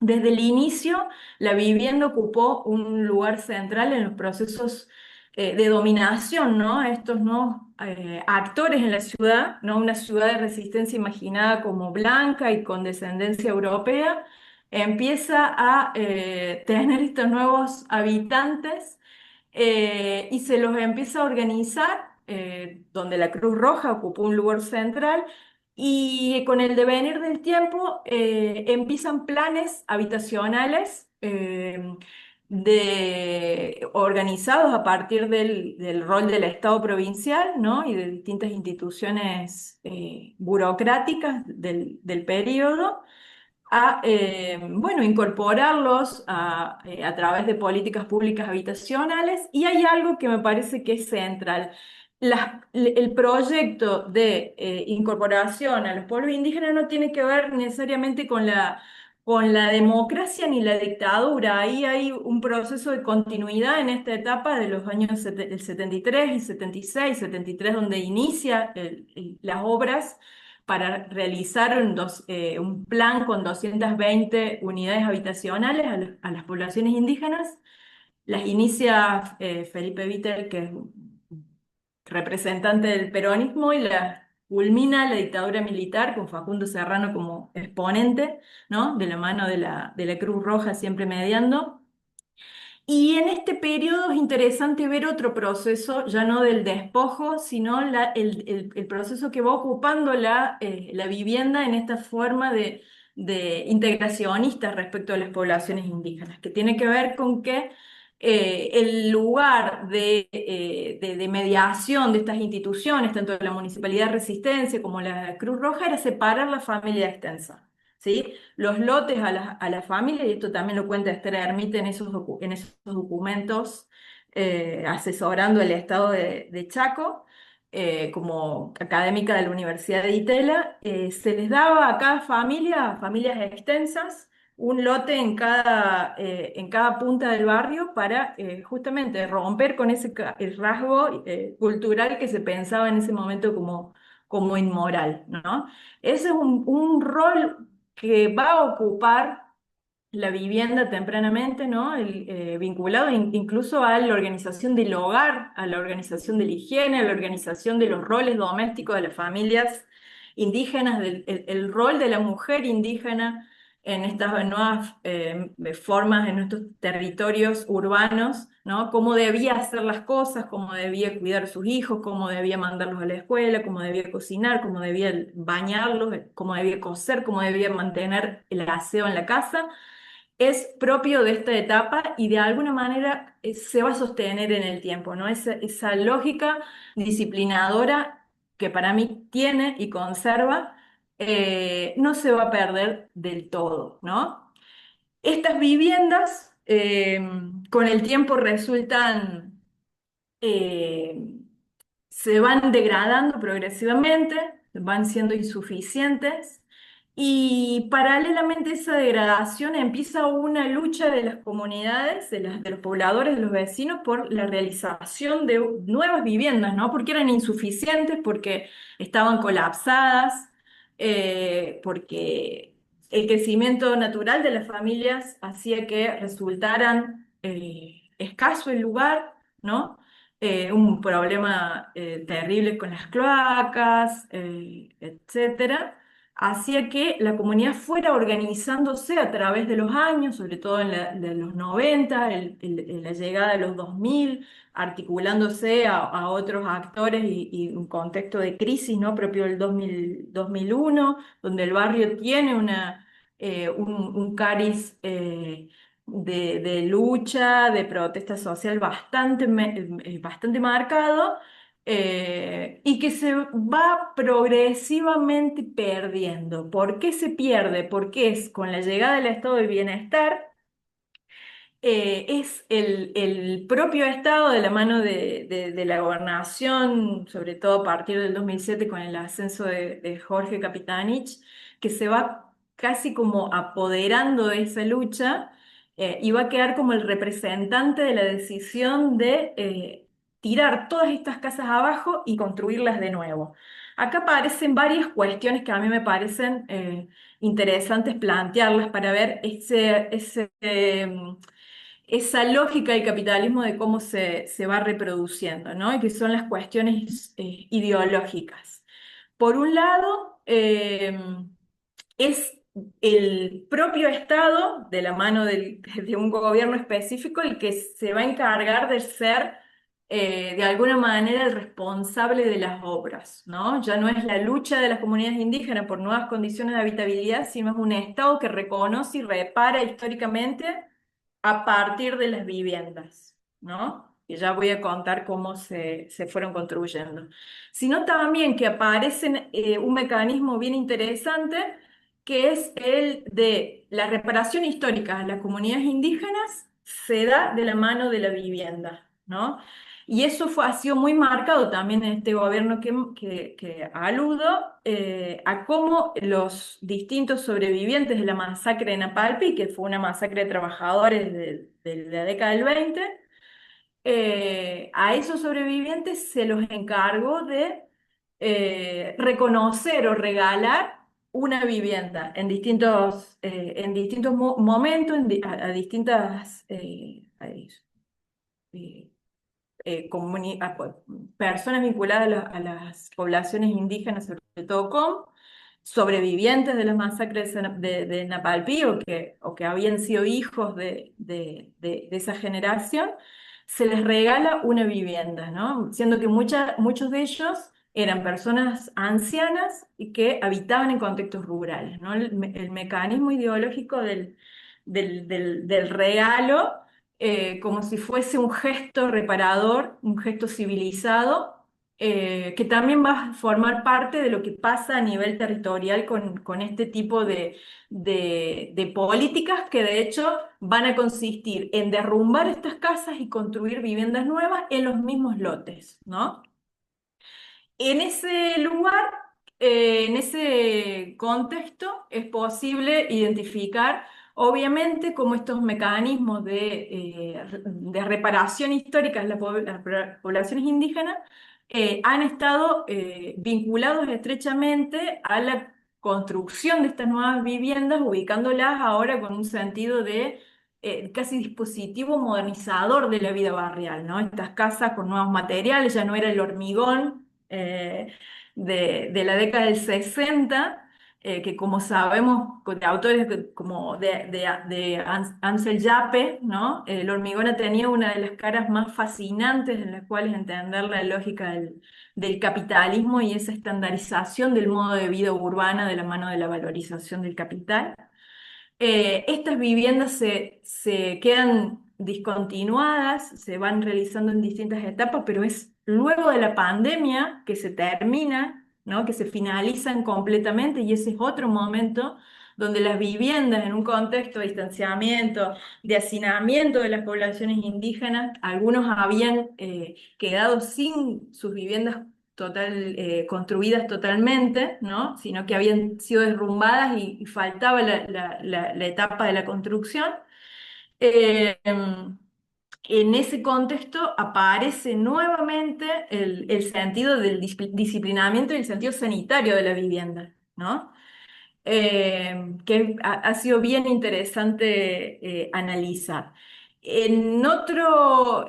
S1: Desde el inicio, la vivienda ocupó un lugar central en los procesos de dominación, ¿no? Estos nuevos actores en la ciudad, ¿no? Una ciudad de resistencia imaginada como blanca y con descendencia europea, empieza a tener estos nuevos habitantes, y se los empieza a organizar, donde la Cruz Roja ocupó un lugar central. Y con el devenir del tiempo empiezan planes habitacionales organizados a partir del rol del Estado provincial, ¿no? Y de distintas instituciones burocráticas del periodo, bueno, incorporarlos a través de políticas públicas habitacionales. Y hay algo que me parece que es central. El proyecto de incorporación a los pueblos indígenas no tiene que ver necesariamente con la democracia ni la dictadura. Ahí hay un proceso de continuidad en esta etapa de los años del 73 y 76, 73, donde inicia las obras para realizar un plan con 220 unidades habitacionales a las poblaciones indígenas. Las inicia Felipe Vittel, que es representante del peronismo, y las culmina la dictadura militar con Facundo Serrano como exponente, ¿no? De la mano de la Cruz Roja siempre mediando. Y en este periodo es interesante ver otro proceso, ya no del despojo, sino el proceso que va ocupando la vivienda en esta forma de integracionista respecto a las poblaciones indígenas, que tiene que ver con que el lugar de mediación de estas instituciones, tanto de la Municipalidad de Resistencia como la Cruz Roja, era separar la familia extensa. ¿Sí? Los lotes a la familia, y esto también lo cuenta Esther Ermite en esos documentos asesorando el estado de Chaco, como académica de la Universidad de Itela. Se les daba a cada familia, familias extensas, un lote en cada punta del barrio para justamente romper con ese el rasgo cultural que se pensaba en ese momento como inmoral, ¿no? Ese es un rol que va a ocupar la vivienda tempranamente, ¿no? Vinculado incluso a la organización del hogar, a la organización de la higiene, a la organización de los roles domésticos de las familias indígenas, el rol de la mujer indígena en estas nuevas formas, en nuestros territorios urbanos, ¿no? Cómo debía hacer las cosas, cómo debía cuidar a sus hijos, cómo debía mandarlos a la escuela, cómo debía cocinar, cómo debía bañarlos, cómo debía coser, cómo debía mantener el aseo en la casa. Es propio de esta etapa y de alguna manera se va a sostener en el tiempo, ¿no? Esa lógica disciplinadora que para mí tiene y conserva, no se va a perder del todo, ¿no? Estas viviendas con el tiempo resultan eh, se van degradando progresivamente, van siendo insuficientes y paralelamente a esa degradación empieza una lucha de las comunidades, de los pobladores, de los vecinos por la realización de nuevas viviendas, ¿no? Porque eran insuficientes, porque estaban colapsadas, porque el crecimiento natural de las familias hacía que resultaran escaso el lugar, ¿no? Un problema terrible con las cloacas, etcétera, hacía que la comunidad fuera organizándose a través de los años, sobre todo de los 90, la llegada de los 2000, articulándose a otros actores y un contexto de crisis, ¿no? Propio del 2001, donde el barrio tiene un cariz de lucha, de protesta social bastante marcado, y que se va progresivamente perdiendo. ¿Por qué se pierde? Porque es con la llegada del estado de bienestar, es el propio Estado de la mano de la gobernación, sobre todo a partir del 2007 con el ascenso de Jorge Capitanich, que se va casi como apoderando de esa lucha, y va a quedar como el representante de la decisión de tirar todas estas casas abajo y construirlas de nuevo. Acá aparecen varias cuestiones que a mí me parecen interesantes plantearlas para ver esa lógica del capitalismo de cómo se va reproduciendo, ¿no? Y que son las cuestiones ideológicas. Por un lado, es el propio Estado, de la mano de un gobierno específico, el que se va a encargar de ser, de alguna manera, el responsable de las obras, ¿no? Ya no es la lucha de las comunidades indígenas por nuevas condiciones de habitabilidad, sino es un Estado que reconoce y repara históricamente a partir de las viviendas, ¿no? Y ya voy a contar cómo se fueron construyendo. Sino también que aparece un mecanismo bien interesante, que es el de la reparación histórica de las comunidades indígenas, se da de la mano de la vivienda, ¿no? Y eso ha sido muy marcado también en este gobierno que aludo, a cómo los distintos sobrevivientes de la masacre de Napalpí, que fue una masacre de trabajadores de la década del 20, a esos sobrevivientes se los encargó de reconocer o regalar una vivienda en distintos momentos, a distintas eh, personas vinculadas a las poblaciones indígenas, sobre todo con sobrevivientes de las masacres de Napalpí o que habían sido hijos de esa generación, se les regala una vivienda, ¿no? Siendo que muchos de ellos eran personas ancianas y que habitaban en contextos rurales, ¿no? El mecanismo ideológico del regalo, como si fuese un gesto reparador, un gesto civilizado, que también va a formar parte de lo que pasa a nivel territorial con este tipo de políticas que de hecho van a consistir en derrumbar estas casas y construir viviendas nuevas en los mismos lotes, ¿no? En ese lugar, en ese contexto, es posible identificar, obviamente, cómo estos mecanismos de reparación histórica de las poblaciones indígenas han estado vinculados estrechamente a la construcción de estas nuevas viviendas, ubicándolas ahora con un sentido de casi dispositivo modernizador de la vida barrial, ¿no? Estas casas con nuevos materiales, ya no era el hormigón de la década del 60, que como sabemos, de autores como de Ansel Yape, ¿no? El hormigón ha tenido una de las caras más fascinantes en las cuales entender la lógica del capitalismo y esa estandarización del modo de vida urbana de la mano de la valorización del capital. Estas viviendas se quedan discontinuadas, se van realizando en distintas etapas, pero es luego de la pandemia que se termina, ¿no? Que se finalizan completamente y ese es otro momento donde las viviendas en un contexto de distanciamiento, de hacinamiento de las poblaciones indígenas, algunos habían quedado sin sus viviendas construidas totalmente, ¿no? Sino que habían sido derrumbadas y faltaba la etapa de la construcción. En ese contexto aparece nuevamente el sentido del disciplinamiento y el sentido sanitario de la vivienda, ¿no? Que ha sido bien interesante analizar. En otra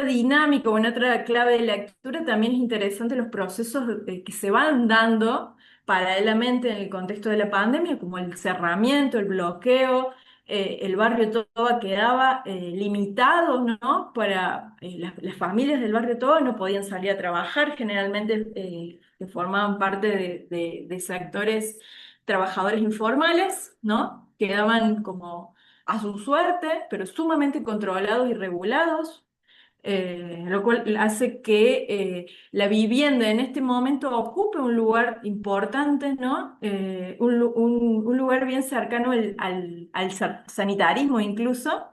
S1: dinámica o en otra clave de lectura también es interesante los procesos que se van dando paralelamente en el contexto de la pandemia, como el cerramiento, el bloqueo. El barrio Toba quedaba limitado, ¿no? Para las familias del barrio Toba no podían salir a trabajar, generalmente que formaban parte de sectores trabajadores informales, ¿no? Quedaban como a su suerte, pero sumamente controlados y regulados, lo cual hace que la vivienda en este momento ocupe un lugar importante, ¿no? Un lugar bien cercano al sanitarismo incluso,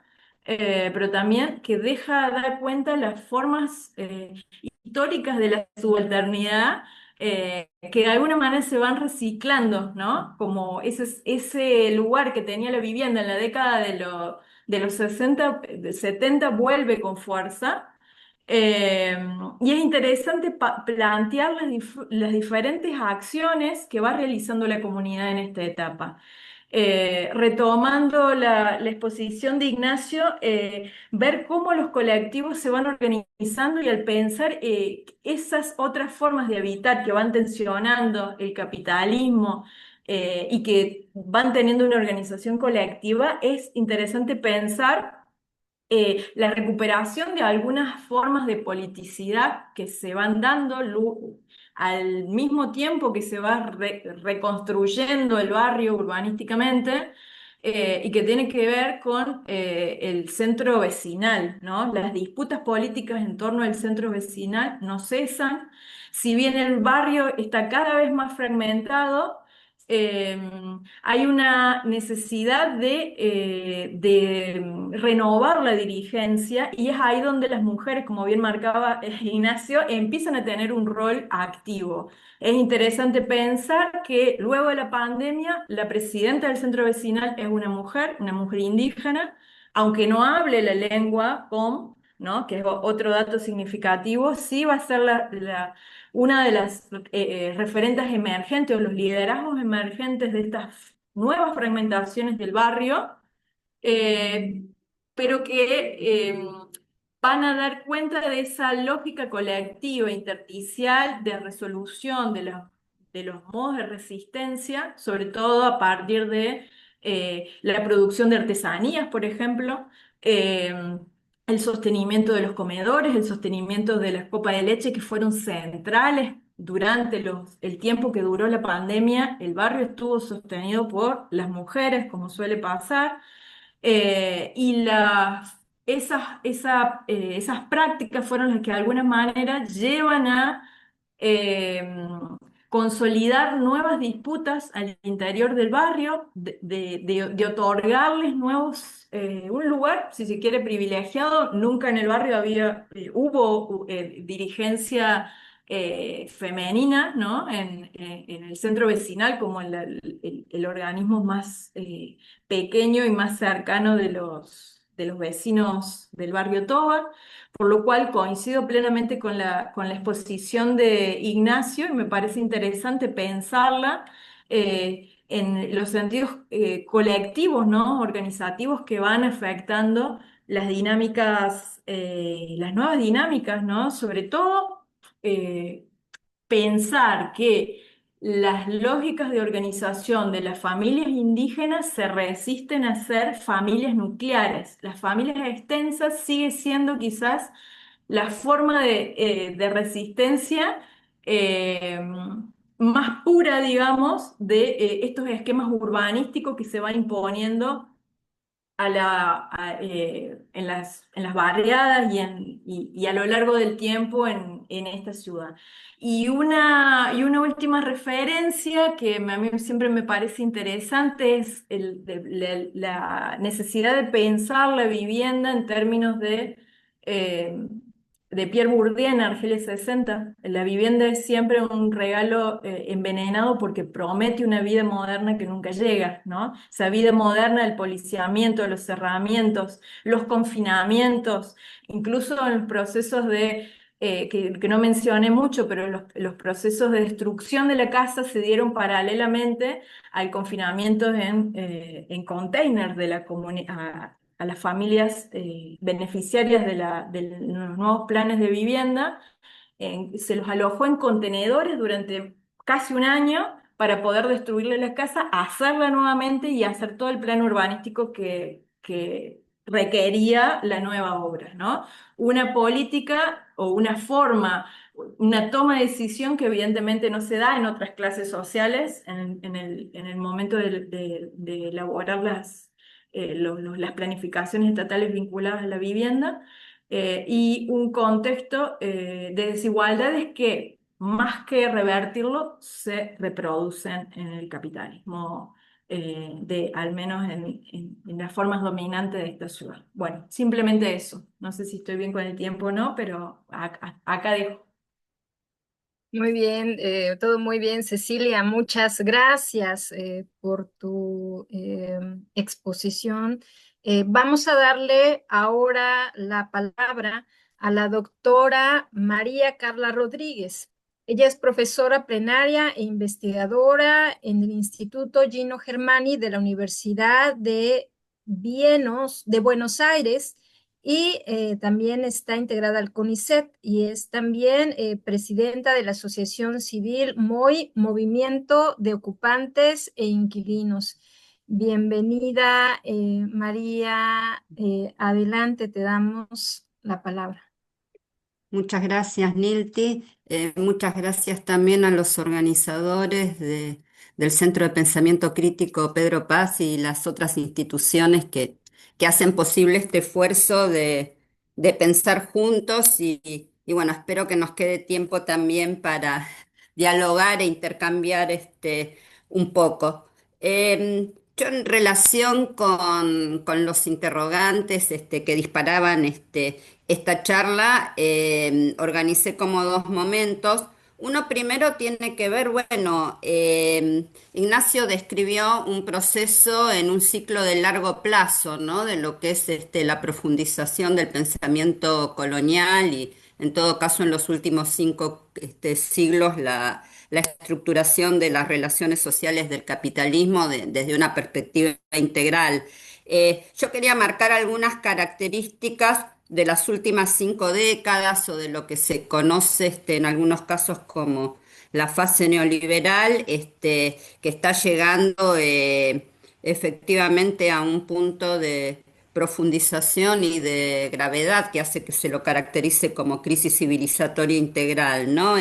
S1: pero también que deja dar cuenta las formas históricas de la subalternidad, que de alguna manera se van reciclando, ¿no? Como ese lugar que tenía la vivienda en la década de los 60, 70 vuelve con fuerza. Eh, y es interesante plantear las diferentes acciones que va realizando la comunidad en esta etapa. Retomando la exposición de Ignacio, ver cómo los colectivos se van organizando y al pensar esas otras formas de habitar que van tensionando el capitalismo y que van teniendo una organización colectiva, es interesante pensar la recuperación de algunas formas de politicidad que se van dando al mismo tiempo que se va reconstruyendo el barrio urbanísticamente y que tiene que ver con el centro vecinal, ¿no? Las disputas políticas en torno al centro vecinal no cesan, si bien el barrio está cada vez más fragmentado. eh, Hay una necesidad de renovar la dirigencia y es ahí donde las mujeres, como bien marcaba Ignacio, empiezan a tener un rol activo. Es interesante pensar que luego de la pandemia, la presidenta del centro vecinal es una mujer indígena, aunque no hable la lengua POM, ¿no? Que es otro dato significativo, sí va a ser una de las referentes emergentes o los liderazgos emergentes de estas nuevas fragmentaciones del barrio, eh, pero que van a dar cuenta de esa lógica colectiva, intersticial, de resolución de los modos de resistencia, sobre todo a partir de la producción de artesanías, por ejemplo, el sostenimiento de los comedores, el sostenimiento de las copas de leche que fueron centrales durante el tiempo que duró la pandemia. El barrio estuvo sostenido por las mujeres, como suele pasar, y esas prácticas fueron las que de alguna manera llevan a eh, consolidar nuevas disputas al interior del barrio, de otorgarles un lugar, si se quiere, privilegiado. Nunca en el barrio hubo dirigencia femenina, ¿no? En el centro vecinal como el organismo más pequeño y más cercano de los vecinos del barrio Toba, por lo cual coincido plenamente con la exposición de Ignacio y me parece interesante pensarla en los sentidos colectivos, ¿no? Organizativos que van afectando las dinámicas, las nuevas dinámicas, ¿no? Sobre todo eh, pensar que las lógicas de organización de las familias indígenas se resisten a ser familias nucleares. Las familias extensas sigue siendo quizás la forma de resistencia eh, más pura, digamos, de estos esquemas urbanísticos que se van imponiendo en las barriadas y a lo largo del tiempo en esta ciudad. Y una última referencia que a mí siempre me parece interesante es la necesidad de pensar la vivienda en términos de Pierre Bourdieu en Argelia 60. La vivienda es siempre un regalo envenenado porque promete una vida moderna que nunca llega, ¿no? Esa vida moderna, el policiamiento, los cerramientos, los confinamientos, incluso en los procesos que no mencioné mucho, pero los procesos de destrucción de la casa se dieron paralelamente al confinamiento en containers de la comunidad a las familias beneficiarias de los nuevos planes de vivienda, se los alojó en contenedores durante casi un año para poder destruirle la casa, hacerla nuevamente y hacer todo el plan urbanístico que requería la nueva obra, ¿no? Una política o una forma, una toma de decisión que evidentemente no se da en otras clases sociales en el momento de elaborar las planificaciones estatales vinculadas a la vivienda, y un contexto de desigualdades que, más que revertirlo, se reproducen en el capitalismo, al menos en las formas dominantes de esta ciudad. Bueno, simplemente eso. No sé si estoy bien con el tiempo o no, pero acá dejo.
S3: Muy bien, todo muy bien, Cecilia. Muchas gracias por tu exposición. Vamos a darle ahora la palabra a la doctora María Carla Rodríguez. Ella es profesora plenaria e investigadora en el Instituto Gino Germani de la Universidad de Buenos Aires y también está integrada al CONICET y es también presidenta de la Asociación Civil MOI, Movimiento de Ocupantes e Inquilinos. Bienvenida, María. Adelante, te damos la palabra.
S5: Muchas gracias, Nilti. Muchas gracias también a los organizadores del Centro de Pensamiento Crítico Pedro Paz y las otras instituciones que hacen posible este esfuerzo de pensar juntos y bueno, espero que nos quede tiempo también para dialogar e intercambiar un poco. Yo en relación con los interrogantes que disparaban esta charla, organicé como dos momentos. Uno primero tiene que ver, bueno, Ignacio describió un proceso en un ciclo de largo plazo, ¿no? De lo que es la profundización del pensamiento colonial y, en todo caso, en los últimos 5 siglos, la estructuración de las relaciones sociales del capitalismo desde una perspectiva integral. Yo quería marcar algunas características de las últimas 5 décadas o de lo que se conoce en algunos casos como la fase neoliberal, que está llegando efectivamente a un punto de profundización y de gravedad que hace que se lo caracterice como crisis civilizatoria integral, ¿no?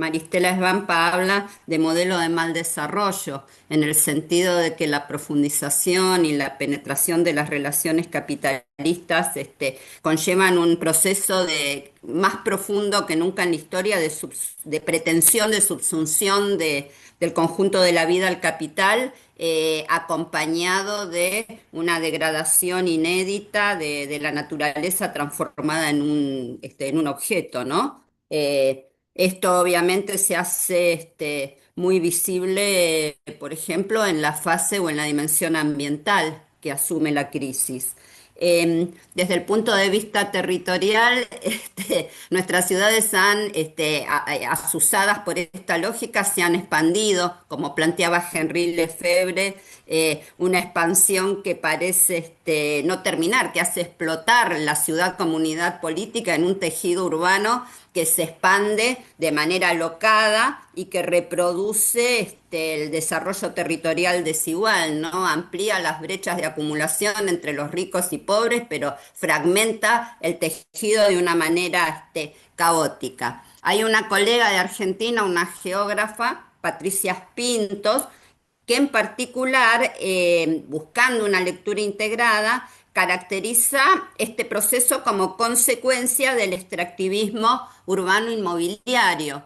S5: Maristela Svampa habla de modelo de mal desarrollo, en el sentido de que la profundización y la penetración de las relaciones capitalistas conllevan un proceso más profundo que nunca en la historia de pretensión de subsunción del conjunto de la vida al capital, acompañado de una degradación inédita de la naturaleza transformada en un objeto, ¿no? Esto obviamente se hace muy visible, por ejemplo, en la fase o en la dimensión ambiental que asume la crisis. Desde el punto de vista territorial, nuestras ciudades asusadas por esta lógica, se han expandido, como planteaba Henri Lefebvre, una expansión que parece no terminar, que hace explotar la ciudad-comunidad política en un tejido urbano que se expande de manera alocada y que reproduce el desarrollo territorial desigual, ¿no? Amplía las brechas de acumulación entre los ricos y pobres, pero fragmenta el tejido de una manera caótica. Hay una colega de Argentina, una geógrafa, Patricia Pintos, que en particular, buscando una lectura integrada, caracteriza este proceso como consecuencia del extractivismo urbano inmobiliario.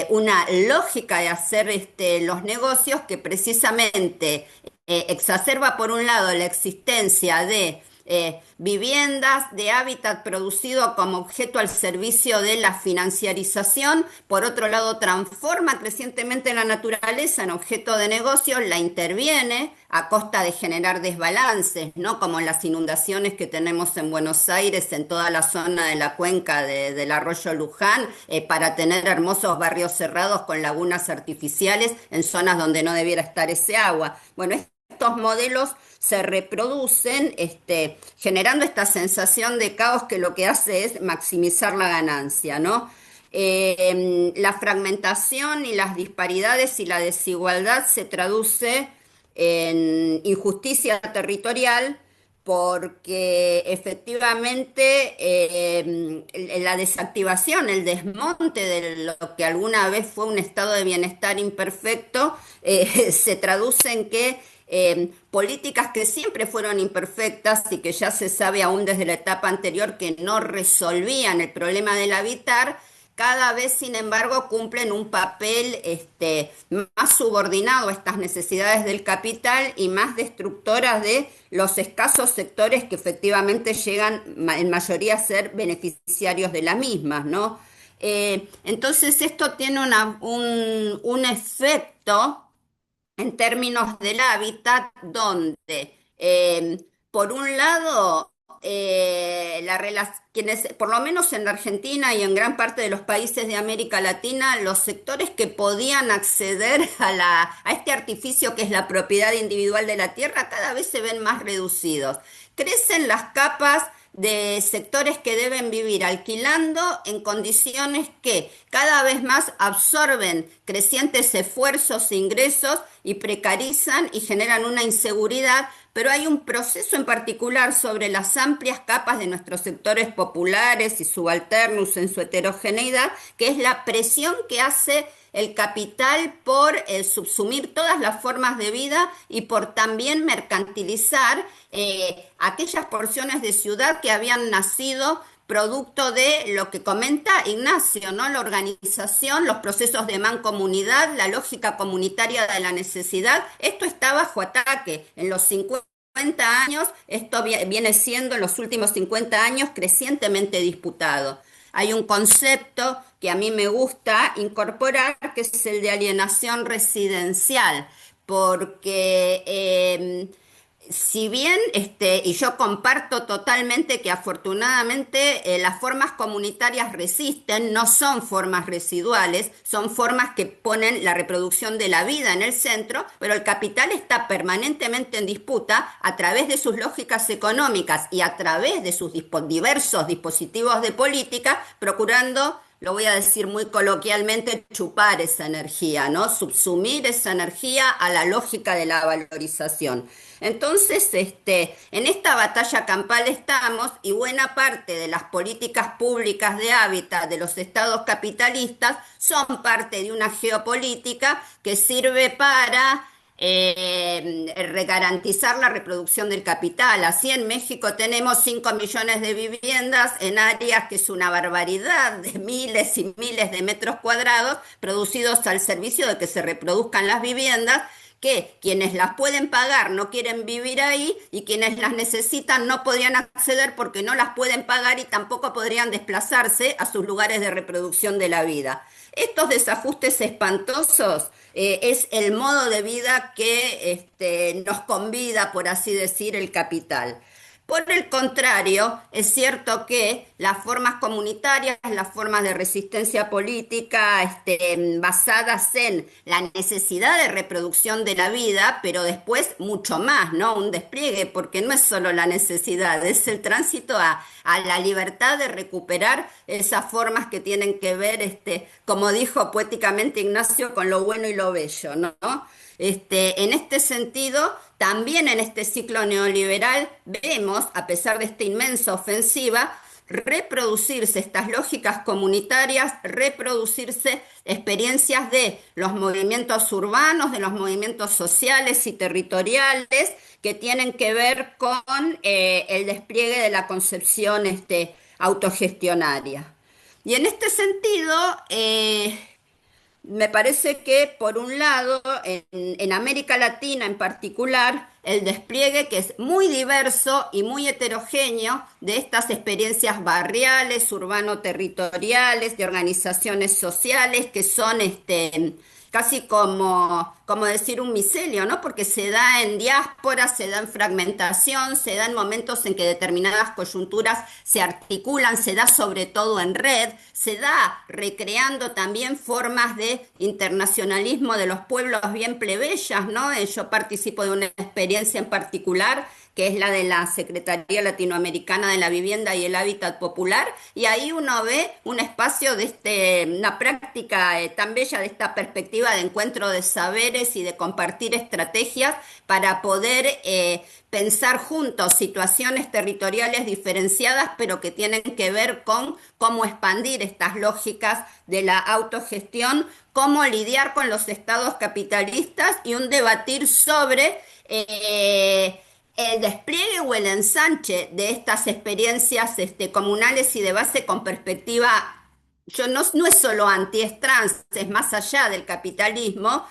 S5: Una lógica de hacer los negocios que precisamente exacerba por un lado la existencia de viviendas, de hábitat producido como objeto al servicio de la financiarización, por otro lado transforma crecientemente la naturaleza en objeto de negocio, la interviene a costa de generar desbalances, ¿no? Como las inundaciones que tenemos en Buenos Aires, en toda la zona de la cuenca del arroyo Luján, para tener hermosos barrios cerrados con lagunas artificiales en zonas donde no debiera estar ese agua. Bueno, estos modelos se reproducen, generando esta sensación de caos que lo que hace es maximizar la ganancia, ¿no? La fragmentación y las disparidades y la desigualdad se traduce en injusticia territorial, porque efectivamente la desactivación, el desmonte de lo que alguna vez fue un estado de bienestar imperfecto, se traduce en que políticas que siempre fueron imperfectas y que ya se sabe aún desde la etapa anterior que no resolvían el problema del habitar, cada vez, sin embargo, cumplen un papel más subordinado a estas necesidades del capital y más destructoras de los escasos sectores que efectivamente llegan en mayoría a ser beneficiarios de las mismas, ¿no? Entonces esto tiene un efecto en términos del hábitat, donde, por un lado, quienes, por lo menos en la Argentina y en gran parte de los países de América Latina, los sectores que podían acceder a este artificio que es la propiedad individual de la tierra, cada vez se ven más reducidos. Crecen las capas de sectores que deben vivir alquilando en condiciones que cada vez más absorben crecientes esfuerzos e ingresos y precarizan y generan una inseguridad, pero hay un proceso en particular sobre las amplias capas de nuestros sectores populares y subalternos en su heterogeneidad, que es la presión que hace el capital por subsumir todas las formas de vida y por también mercantilizar aquellas porciones de ciudad que habían nacido producto de lo que comenta Ignacio, ¿no? La organización, los procesos de mancomunidad, la lógica comunitaria de la necesidad. Esto está bajo ataque en los 50 años, esto viene siendo en los últimos 50 años crecientemente disputado. Hay un concepto que a mí me gusta incorporar, que es el de alienación residencial, porque si bien, y yo comparto totalmente que afortunadamente las formas comunitarias resisten, no son formas residuales, son formas que ponen la reproducción de la vida en el centro, pero el capital está permanentemente en disputa a través de sus lógicas económicas y a través de sus diversos dispositivos de política, procurando lo voy a decir muy coloquialmente, chupar esa energía, ¿no? Subsumir esa energía a la lógica de la valorización. Entonces, en esta batalla campal estamos y buena parte de las políticas públicas de hábitat de los estados capitalistas son parte de una geopolítica que sirve para regarantizar la reproducción del capital. Así en México tenemos 5 millones de viviendas en áreas que es una barbaridad de miles y miles de metros cuadrados producidos al servicio de que se reproduzcan las viviendas, que quienes las pueden pagar no quieren vivir ahí y quienes las necesitan no podrían acceder porque no las pueden pagar y tampoco podrían desplazarse a sus lugares de reproducción de la vida. Estos desajustes espantosos es el modo de vida que nos convida, por así decir, el capital. Por el contrario, es cierto que las formas comunitarias, las formas de resistencia política, basadas en la necesidad de reproducción de la vida, pero después mucho más, ¿no? Un despliegue, porque no es solo la necesidad, es el tránsito a la libertad de recuperar esas formas que tienen que ver, como dijo poéticamente Ignacio, con lo bueno y lo bello, ¿no? En este sentido, también en este ciclo neoliberal vemos, a pesar de esta inmensa ofensiva, reproducirse estas lógicas comunitarias, reproducirse experiencias de los movimientos urbanos, de los movimientos sociales y territoriales que tienen que ver con el despliegue de la concepción autogestionaria. Y en este sentido, me parece que, por un lado, en América Latina en particular, el despliegue que es muy diverso y muy heterogéneo de estas experiencias barriales, urbano-territoriales, de organizaciones sociales, que son casi como decir un micelio, ¿no? Porque se da en diáspora, se da en fragmentación, se da en momentos en que determinadas coyunturas se articulan, se da sobre todo en red, se da recreando también formas de internacionalismo de los pueblos bien plebeyas, ¿no? Yo participo de una experiencia en particular que es la de la Secretaría Latinoamericana de la Vivienda y el Hábitat Popular, y ahí uno ve un espacio de una práctica tan bella de esta perspectiva de encuentro de saberes y de compartir estrategias para poder pensar juntos situaciones territoriales diferenciadas, pero que tienen que ver con cómo expandir estas lógicas de la autogestión, cómo lidiar con los estados capitalistas y un debatir sobre el despliegue o el ensanche de estas experiencias comunales y de base con perspectiva, yo no es solo anti, es trans, es más allá del capitalismo,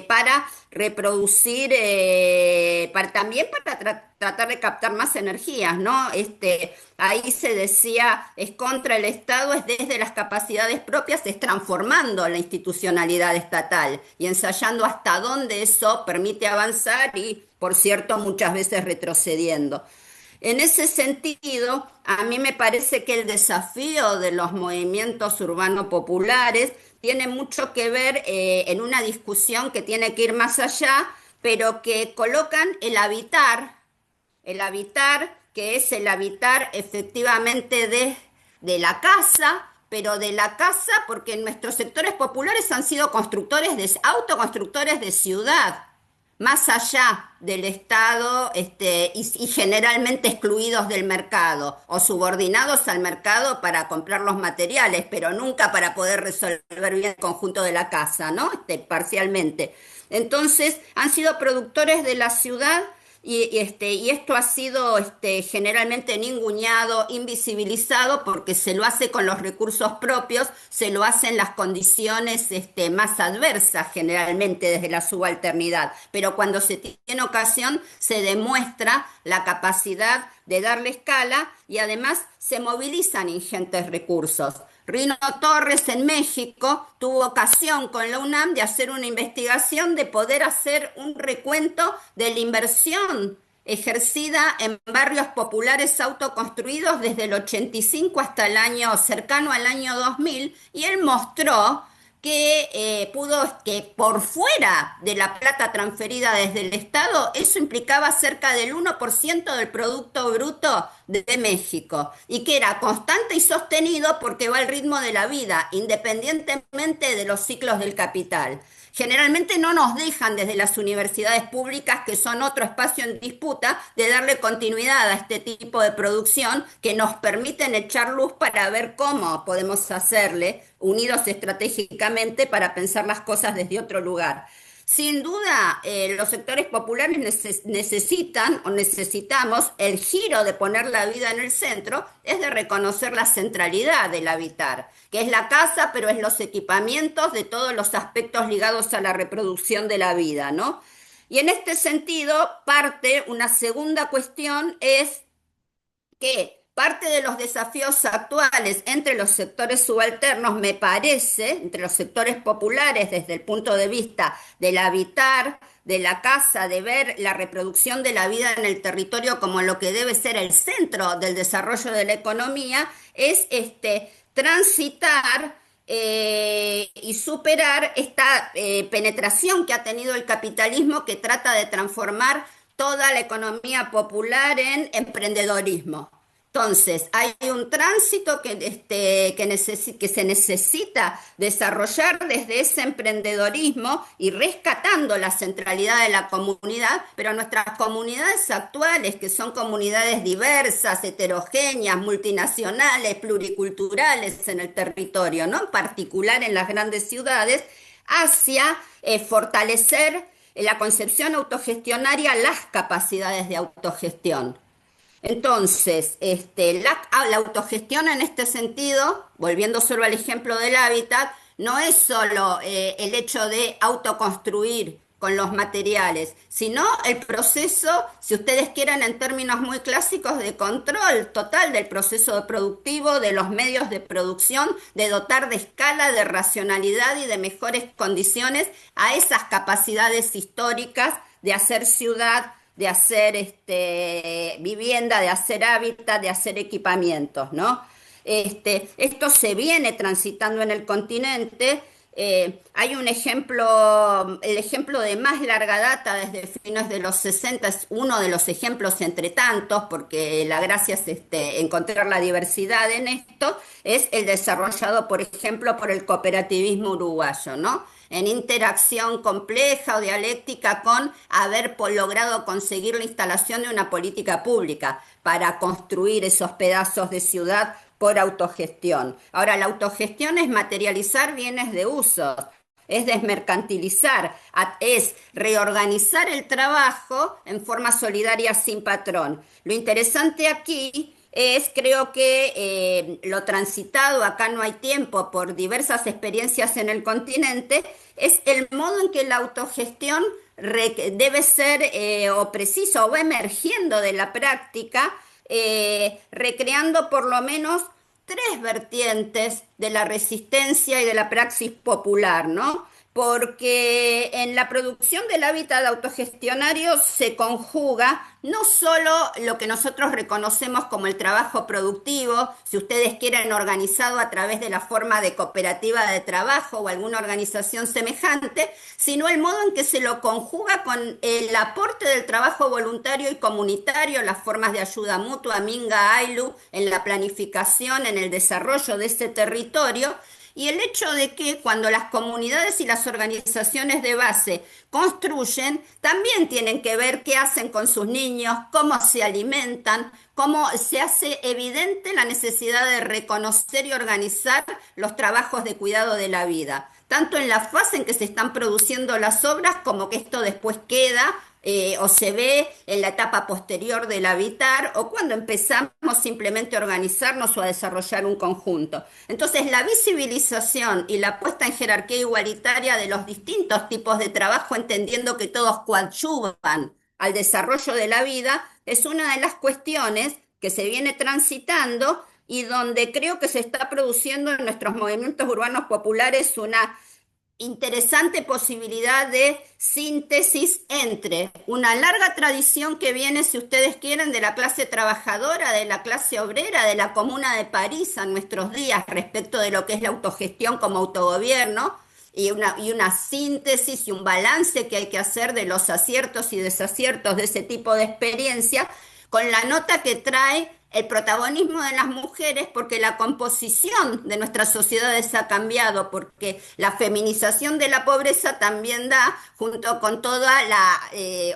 S5: para reproducir, también para tratar de captar más energías, ¿no? Ahí se decía, es contra el Estado, es desde las capacidades propias, es transformando la institucionalidad estatal y ensayando hasta dónde eso permite avanzar y, por cierto, muchas veces retrocediendo. En ese sentido, a mí me parece que el desafío de los movimientos urbanos populares tiene mucho que ver en una discusión que tiene que ir más allá, pero que colocan el habitar, que es el habitar efectivamente de la casa, pero de la casa porque nuestros sectores populares han sido autoconstructores de ciudad, más allá del Estado, y generalmente excluidos del mercado o subordinados al mercado para comprar los materiales, pero nunca para poder resolver bien el conjunto de la casa, ¿no? Parcialmente. Entonces, han sido productores de la ciudad. Y esto ha sido generalmente ninguneado, invisibilizado, porque se lo hace con los recursos propios, se lo hace en las condiciones más adversas, generalmente desde la subalternidad. Pero cuando se tiene ocasión, se demuestra la capacidad de darle escala y además se movilizan ingentes recursos. Rino Torres en México tuvo ocasión con la UNAM de hacer una investigación, de poder hacer un recuento de la inversión ejercida en barrios populares autoconstruidos desde el 85 hasta el año cercano al año 2000, y él mostró que por fuera de la plata transferida desde el Estado, eso implicaba cerca del 1% del Producto Bruto de México, y que era constante y sostenido porque va al ritmo de la vida, independientemente de los ciclos del capital. Generalmente no nos dejan desde las universidades públicas, que son otro espacio en disputa, de darle continuidad a este tipo de producción que nos permiten echar luz para ver cómo podemos hacerle, unidos estratégicamente, para pensar las cosas desde otro lugar. Sin duda, los sectores populares necesitan o necesitamos el giro de poner la vida en el centro, es de reconocer la centralidad del habitar, que es la casa, pero es los equipamientos de todos los aspectos ligados a la reproducción de la vida, ¿no? Y en este sentido, una segunda cuestión es que parte de los desafíos actuales entre los sectores subalternos, me parece, entre los sectores populares desde el punto de vista del habitar, de la casa, de ver la reproducción de la vida en el territorio como lo que debe ser el centro del desarrollo de la economía, es transitar y superar esta penetración que ha tenido el capitalismo, que trata de transformar toda la economía popular en emprendedorismo. Entonces, hay un tránsito que se necesita desarrollar desde ese emprendedorismo y rescatando la centralidad de la comunidad, pero nuestras comunidades actuales, que son comunidades diversas, heterogéneas, multinacionales, pluriculturales en el territorio, ¿no? En particular en las grandes ciudades, hacia fortalecer la concepción autogestionaria, las capacidades de autogestión. Entonces, la autogestión en este sentido, volviendo solo al ejemplo del hábitat, no es solo el hecho de autoconstruir con los materiales, sino el proceso, si ustedes quieren en términos muy clásicos, de control total del proceso productivo, de los medios de producción, de dotar de escala, de racionalidad y de mejores condiciones a esas capacidades históricas de hacer ciudad, de hacer vivienda, de hacer hábitat, de hacer equipamientos, ¿no? Esto se viene transitando en el continente. Hay un ejemplo, el ejemplo de más larga data, desde fines de los 60, es uno de los ejemplos entre tantos, porque la gracia es encontrar la diversidad en esto, es el desarrollado, por ejemplo, por el cooperativismo uruguayo, ¿no? En interacción compleja o dialéctica con haber logrado conseguir la instalación de una política pública para construir esos pedazos de ciudad por autogestión. Ahora, la autogestión es materializar bienes de uso, es desmercantilizar, es reorganizar el trabajo en forma solidaria sin patrón. Lo interesante aquí es, creo que lo transitado, acá no hay tiempo, por diversas experiencias en el continente, es el modo en que la autogestión debe ser o preciso o va emergiendo de la práctica, recreando por lo menos tres vertientes de la resistencia y de la praxis popular, ¿no? Porque en la producción del hábitat autogestionario se conjuga no solo lo que nosotros reconocemos como el trabajo productivo, si ustedes quieren organizado a través de la forma de cooperativa de trabajo o alguna organización semejante, sino el modo en que se lo conjuga con el aporte del trabajo voluntario y comunitario, las formas de ayuda mutua, Minga, Ayllu, en la planificación, en el desarrollo de ese territorio. Y el hecho de que cuando las comunidades y las organizaciones de base construyen, también tienen que ver qué hacen con sus niños, cómo se alimentan, cómo se hace evidente la necesidad de reconocer y organizar los trabajos de cuidado de la vida, tanto en la fase en que se están produciendo las obras, como que esto después queda o se ve en la etapa posterior del habitar, o cuando empezamos simplemente a organizarnos o a desarrollar un conjunto. Entonces, la visibilización y la puesta en jerarquía igualitaria de los distintos tipos de trabajo, entendiendo que todos coadyuvan al desarrollo de la vida, es una de las cuestiones que se viene transitando y donde creo que se está produciendo en nuestros movimientos urbanos populares una interesante posibilidad de síntesis entre una larga tradición que viene, si ustedes quieren, de la clase trabajadora, de la clase obrera, de la Comuna de París a nuestros días, respecto de lo que es la autogestión como autogobierno, y una síntesis y un balance que hay que hacer de los aciertos y desaciertos de ese tipo de experiencia, con la nota que trae el protagonismo de las mujeres, porque la composición de nuestras sociedades ha cambiado, porque la feminización de la pobreza también da, junto con toda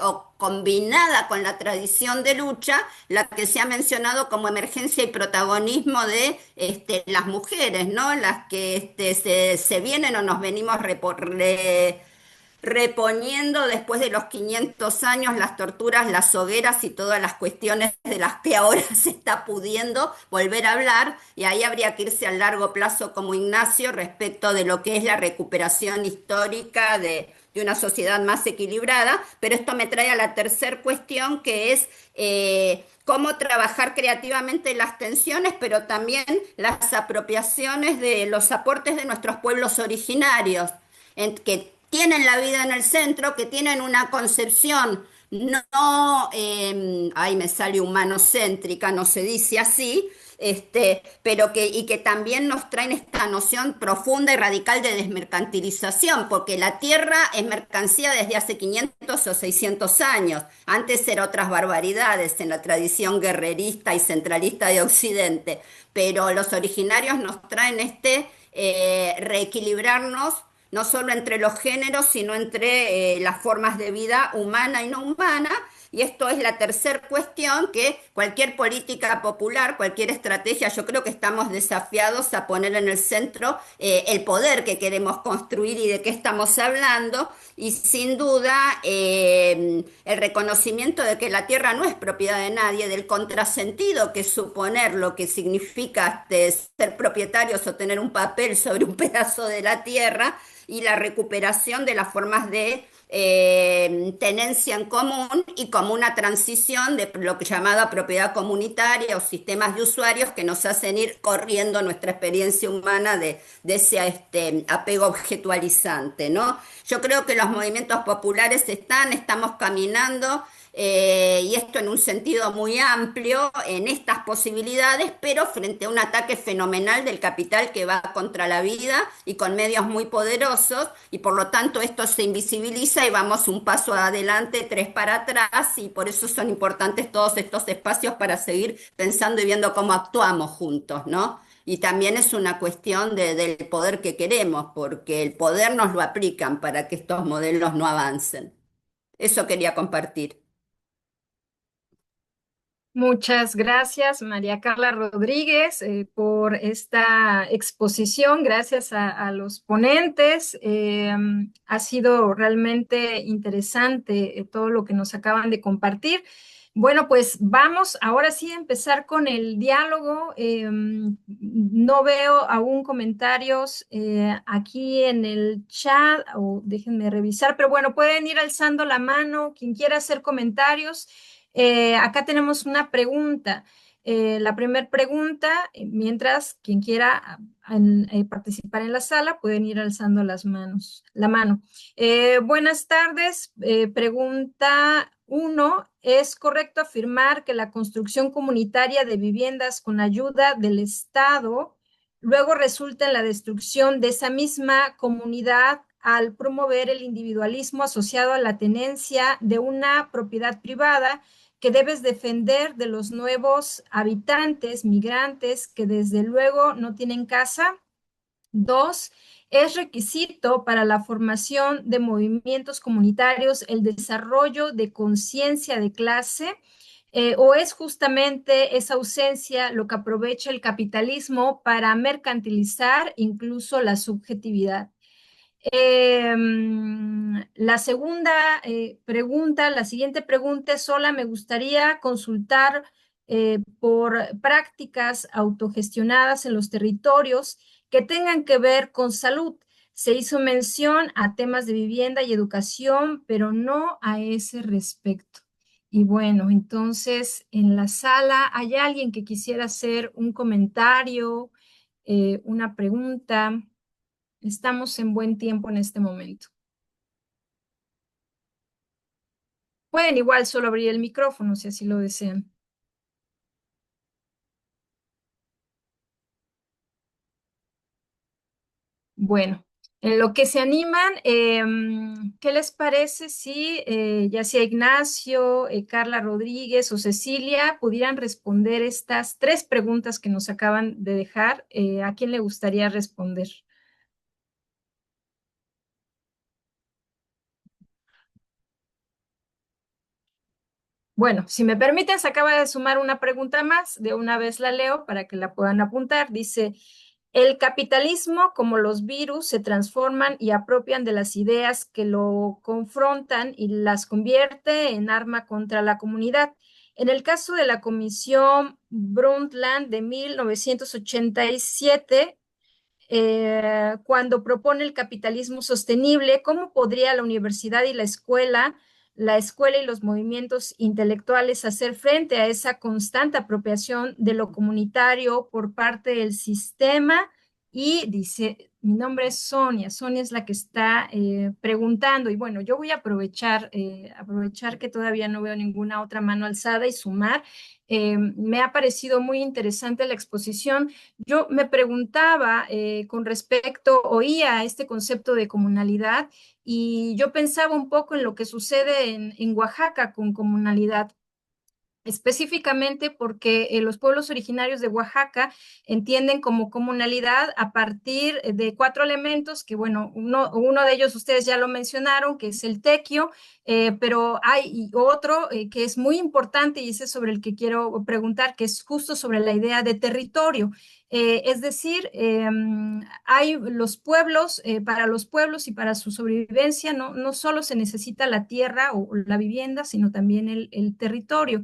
S5: o combinada con la tradición de lucha, la que se ha mencionado como emergencia y protagonismo de las mujeres, ¿no? Las que se vienen o nos venimos reponiendo después de los 500 años las torturas, las hogueras y todas las cuestiones de las que ahora se está pudiendo volver a hablar, y ahí habría que irse a largo plazo como Ignacio respecto de lo que es la recuperación histórica de una sociedad más equilibrada, pero esto me trae a la tercera cuestión, que es cómo trabajar creativamente las tensiones, pero también las apropiaciones de los aportes de nuestros pueblos originarios, que tienen la vida en el centro, que tienen una concepción no, ay, me sale humanocéntrica, no se dice así, pero y que también nos traen esta noción profunda y radical de desmercantilización, porque la tierra es mercancía desde hace 500 o 600 años. Antes eran otras barbaridades en la tradición guerrerista y centralista de Occidente, pero los originarios nos traen reequilibrarnos no solo entre los géneros, sino entre las formas de vida humana y no humana. Y esto es la tercera cuestión, que cualquier política popular, cualquier estrategia, yo creo que estamos desafiados a poner en el centro el poder que queremos construir y de qué estamos hablando. Y sin duda el reconocimiento de que la tierra no es propiedad de nadie, del contrasentido que es suponer lo que significa ser propietarios o tener un papel sobre un pedazo de la tierra, y la recuperación de las formas de tenencia en común, y como una transición de lo que llamada propiedad comunitaria o sistemas de usuarios que nos hacen ir corriendo nuestra experiencia humana de ese apego objetualizante, ¿no? Yo creo que los movimientos populares estamos caminando, y esto en un sentido muy amplio, en estas posibilidades, pero frente a un ataque fenomenal del capital que va contra la vida y con medios muy poderosos, y por lo tanto esto se invisibiliza y vamos un paso adelante, tres para atrás, y por eso son importantes todos estos espacios para seguir pensando y viendo cómo actuamos juntos, ¿no? Y también es una cuestión del poder que queremos, porque el poder nos lo aplican para que estos modelos no avancen. Eso quería compartir.
S3: Muchas gracias, María Carla Rodríguez, por esta exposición. Gracias a los ponentes. Ha sido realmente interesante todo lo que nos acaban de compartir. Bueno, pues vamos ahora sí a empezar con el diálogo. No veo aún comentarios aquí en el chat, o déjenme revisar, pero bueno, pueden ir alzando la mano quien quiera hacer comentarios. Acá tenemos una pregunta. La primera pregunta, mientras quien quiera participar en la sala, pueden ir alzando la mano. Buenas tardes. Pregunta 1. ¿Es correcto afirmar que la construcción comunitaria de viviendas con ayuda del Estado luego resulta en la destrucción de esa misma comunidad al promover el individualismo asociado a la tenencia de una propiedad privada que debes defender de los nuevos habitantes, migrantes, que desde luego no tienen casa? 2. ¿Es requisito para la formación de movimientos comunitarios el desarrollo de conciencia de clase? ¿O es justamente esa ausencia lo que aprovecha el capitalismo para mercantilizar incluso la subjetividad? La segunda pregunta, la siguiente pregunta es sola. Me gustaría consultar por prácticas autogestionadas en los territorios que tengan que ver con salud. Se hizo mención a temas de vivienda y educación, pero no a ese respecto. Y bueno, entonces en la sala, ¿hay alguien que quisiera hacer un comentario, una pregunta? Estamos en buen tiempo en este momento. Pueden igual solo abrir el micrófono si así lo desean. Bueno, En lo que se animan, ¿qué les parece si ya sea Ignacio, Carla Rodríguez o Cecilia pudieran responder estas tres preguntas que nos acaban de dejar? ¿A quién le gustaría responder? Bueno, si me permiten, se acaba de sumar una pregunta más, de una vez la leo para que la puedan apuntar. Dice, el capitalismo, como los virus, se transforman y apropian de las ideas que lo confrontan y las convierte en arma contra la comunidad. En el caso de la Comisión Brundtland de 1987, cuando propone el capitalismo sostenible, ¿cómo podría la universidad y la escuela y los movimientos intelectuales hacer frente a esa constante apropiación de lo comunitario por parte del sistema? Y dice, mi nombre es Sonia, Sonia es la que está preguntando, y bueno, yo voy a aprovechar que todavía no veo ninguna otra mano alzada y sumar. Me ha parecido muy interesante la exposición. Yo me preguntaba con respecto, oía este concepto de comunalidad y yo pensaba un poco en lo que sucede en Oaxaca con comunalidad, específicamente porque los pueblos originarios de Oaxaca entienden como comunalidad a partir de cuatro elementos, que bueno, uno de ellos ustedes ya lo mencionaron, que es el tequio, pero hay otro que es muy importante y ese es sobre el que quiero preguntar, que es justo sobre la idea de territorio. Es decir, hay los pueblos, para los pueblos y para su sobrevivencia, no solo se necesita la tierra o la vivienda, sino también el territorio.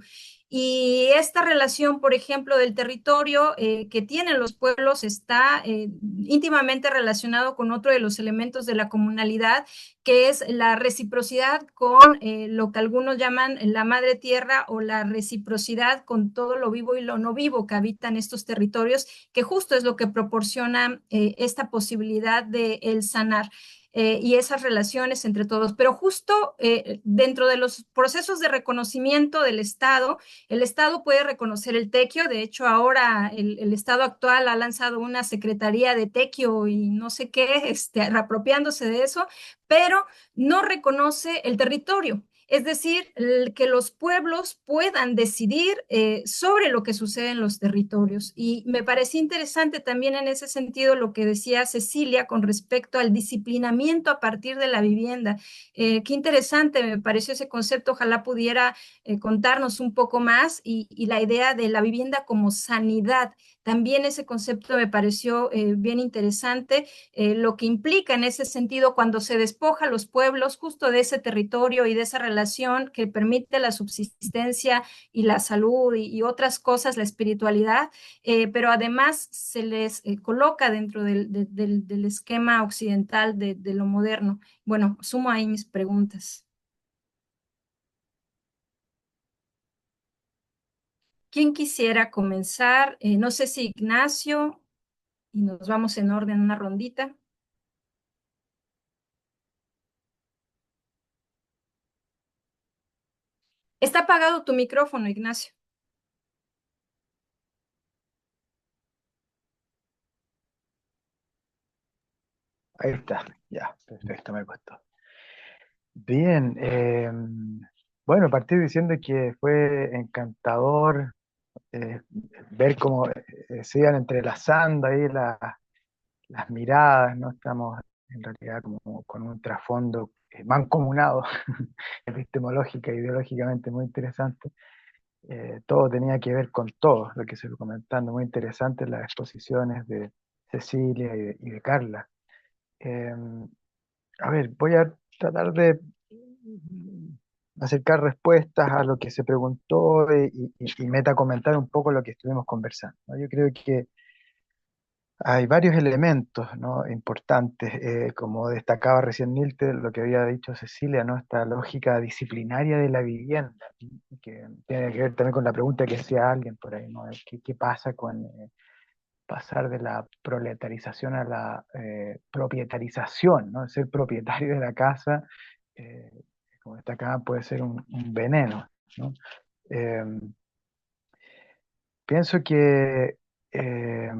S3: Y esta relación, por ejemplo, del territorio que tienen los pueblos está íntimamente relacionado con otro de los elementos de la comunalidad, que es la reciprocidad con lo que algunos llaman la madre tierra o la reciprocidad con todo lo vivo y lo no vivo que habitan estos territorios, que justo es lo que proporciona esta posibilidad de el sanar. Y esas relaciones entre todos. Pero justo dentro de los procesos de reconocimiento del Estado, el Estado puede reconocer el tequio. De hecho, ahora el Estado actual ha lanzado una secretaría de tequio y no sé qué, apropiándose de eso, pero no reconoce el territorio. Es decir, que los pueblos puedan decidir sobre lo que sucede en los territorios. Y me parecía interesante también en ese sentido lo que decía Cecilia con respecto al disciplinamiento a partir de la vivienda. Qué interesante me pareció ese concepto. Ojalá pudiera contarnos un poco más y la idea de la vivienda como sanidad. También ese concepto me pareció bien interesante, lo que implica en ese sentido cuando se despoja a los pueblos justo de ese territorio y de esa relación que permite la subsistencia y la salud y otras cosas, la espiritualidad, pero además se les coloca dentro del esquema occidental de lo moderno. Bueno, sumo ahí mis preguntas. ¿Quién quisiera comenzar? No sé si Ignacio, y nos vamos en orden, una rondita. Está apagado tu micrófono, Ignacio.
S4: Ahí está, ya, perfecto, me costó. Bien, bueno, partí diciendo que fue encantador eh, ver cómo se iban entrelazando ahí las miradas, ¿no? Estamos en realidad como con un trasfondo mancomunado, epistemológica e ideológicamente muy interesante. Todo tenía que ver con todo, lo que se fue comentando, muy interesante las exposiciones de Cecilia y de Carla. Eh, a ver, voy a tratar de acercar respuestas a lo que se preguntó y meta comentar un poco lo que estuvimos conversando, ¿no? Yo creo que hay varios elementos, ¿no? Importantes, como destacaba recién Nilte, lo que había dicho Cecilia, ¿no? Esta lógica disciplinaria de la vivienda, que tiene que ver también con la pregunta que hacía alguien por ahí, ¿no? ¿Qué pasa con pasar de la proletarización a la propietarización, ¿no? Ser propietario de la casa, eh, como destacaba, puede ser un veneno, ¿no? Eh, pienso que eh,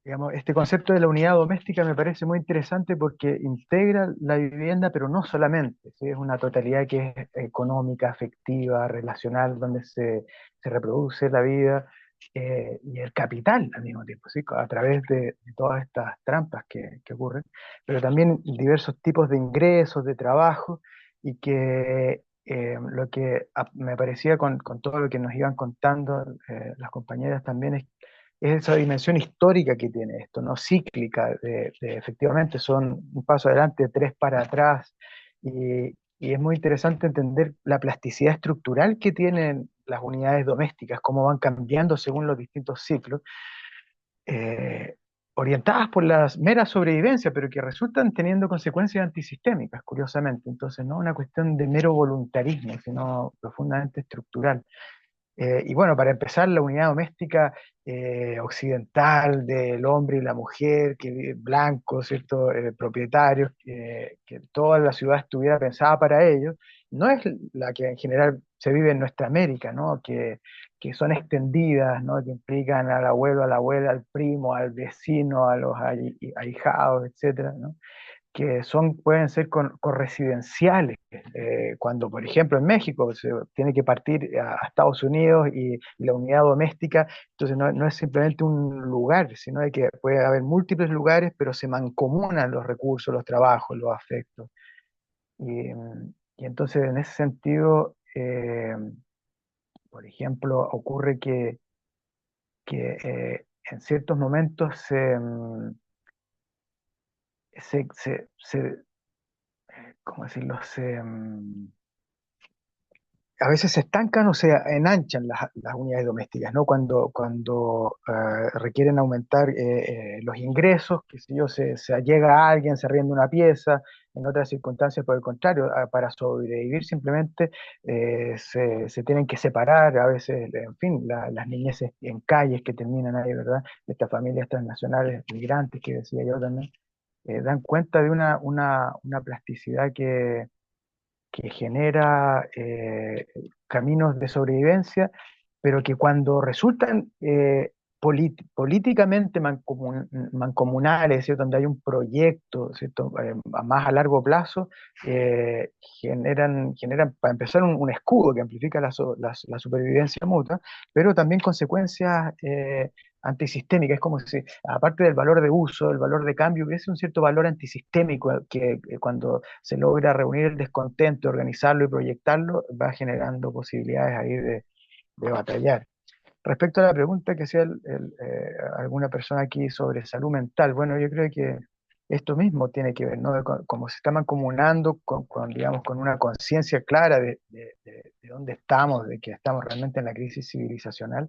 S4: digamos, este concepto de la unidad doméstica me parece muy interesante porque integra la vivienda, pero no solamente, ¿sí? Es una totalidad que es económica, afectiva, relacional, donde se reproduce la vida y el capital al mismo tiempo, ¿sí? A través de todas estas trampas que ocurren, pero también diversos tipos de ingresos, de trabajo, y que lo que me parecía con todo lo que nos iban contando las compañeras también es esa dimensión histórica que tiene esto, ¿no? Cíclica, efectivamente son un paso adelante, tres para atrás, y es muy interesante entender la plasticidad estructural que tienen las unidades domésticas, cómo van cambiando según los distintos ciclos, eh, orientadas por la mera sobrevivencia, pero que resultan teniendo consecuencias antisistémicas, curiosamente. Entonces, no es una cuestión de mero voluntarismo, sino profundamente estructural. Y bueno, para empezar, la unidad doméstica occidental del hombre y la mujer, blancos, ¿cierto? Propietarios, que toda la ciudad estuviera pensada para ellos, no es la que en general se vive en nuestra América, ¿no? Que son extendidas, ¿no? Que implican al abuelo, a la abuela, al primo, al vecino, a los ahijados, etcétera, ¿no? Que pueden ser corresidenciales. Cuando, por ejemplo, en México se tiene que partir a Estados Unidos y la unidad doméstica, entonces no es simplemente un lugar, sino de que puede haber múltiples lugares, pero se mancomunan los recursos, los trabajos, los afectos. Y entonces, en ese sentido, por ejemplo, ocurre que en ciertos momentos se ¿cómo decirlo? A veces se estancan o se enanchan las unidades domésticas, ¿no? Cuando requieren aumentar los ingresos, que si yo, se allega a alguien, se arrienda una pieza, en otras circunstancias, por el contrario, para sobrevivir simplemente se tienen que separar, a veces, en fin, las niñeces en calles que terminan ahí, ¿verdad? Estas familias transnacionales, migrantes, que decía yo también, dan cuenta de una plasticidad que genera caminos de sobrevivencia, pero que cuando resultan políticamente mancomunales, ¿cierto? Donde hay un proyecto, ¿cierto? Más a largo plazo, generan, para empezar, un escudo que amplifica la supervivencia mutua, pero también consecuencias antisistémicas. Es como si, aparte del valor de uso, el valor de cambio, hubiese un cierto valor antisistémico que cuando se logra reunir el descontento, organizarlo y proyectarlo, va generando posibilidades ahí de batallar. Respecto a la pregunta que hacía alguna persona aquí sobre salud mental, bueno, yo creo que esto mismo tiene que ver, ¿no? Como se está mancomunando digamos, con una conciencia clara de dónde estamos, de que estamos realmente en la crisis civilizacional.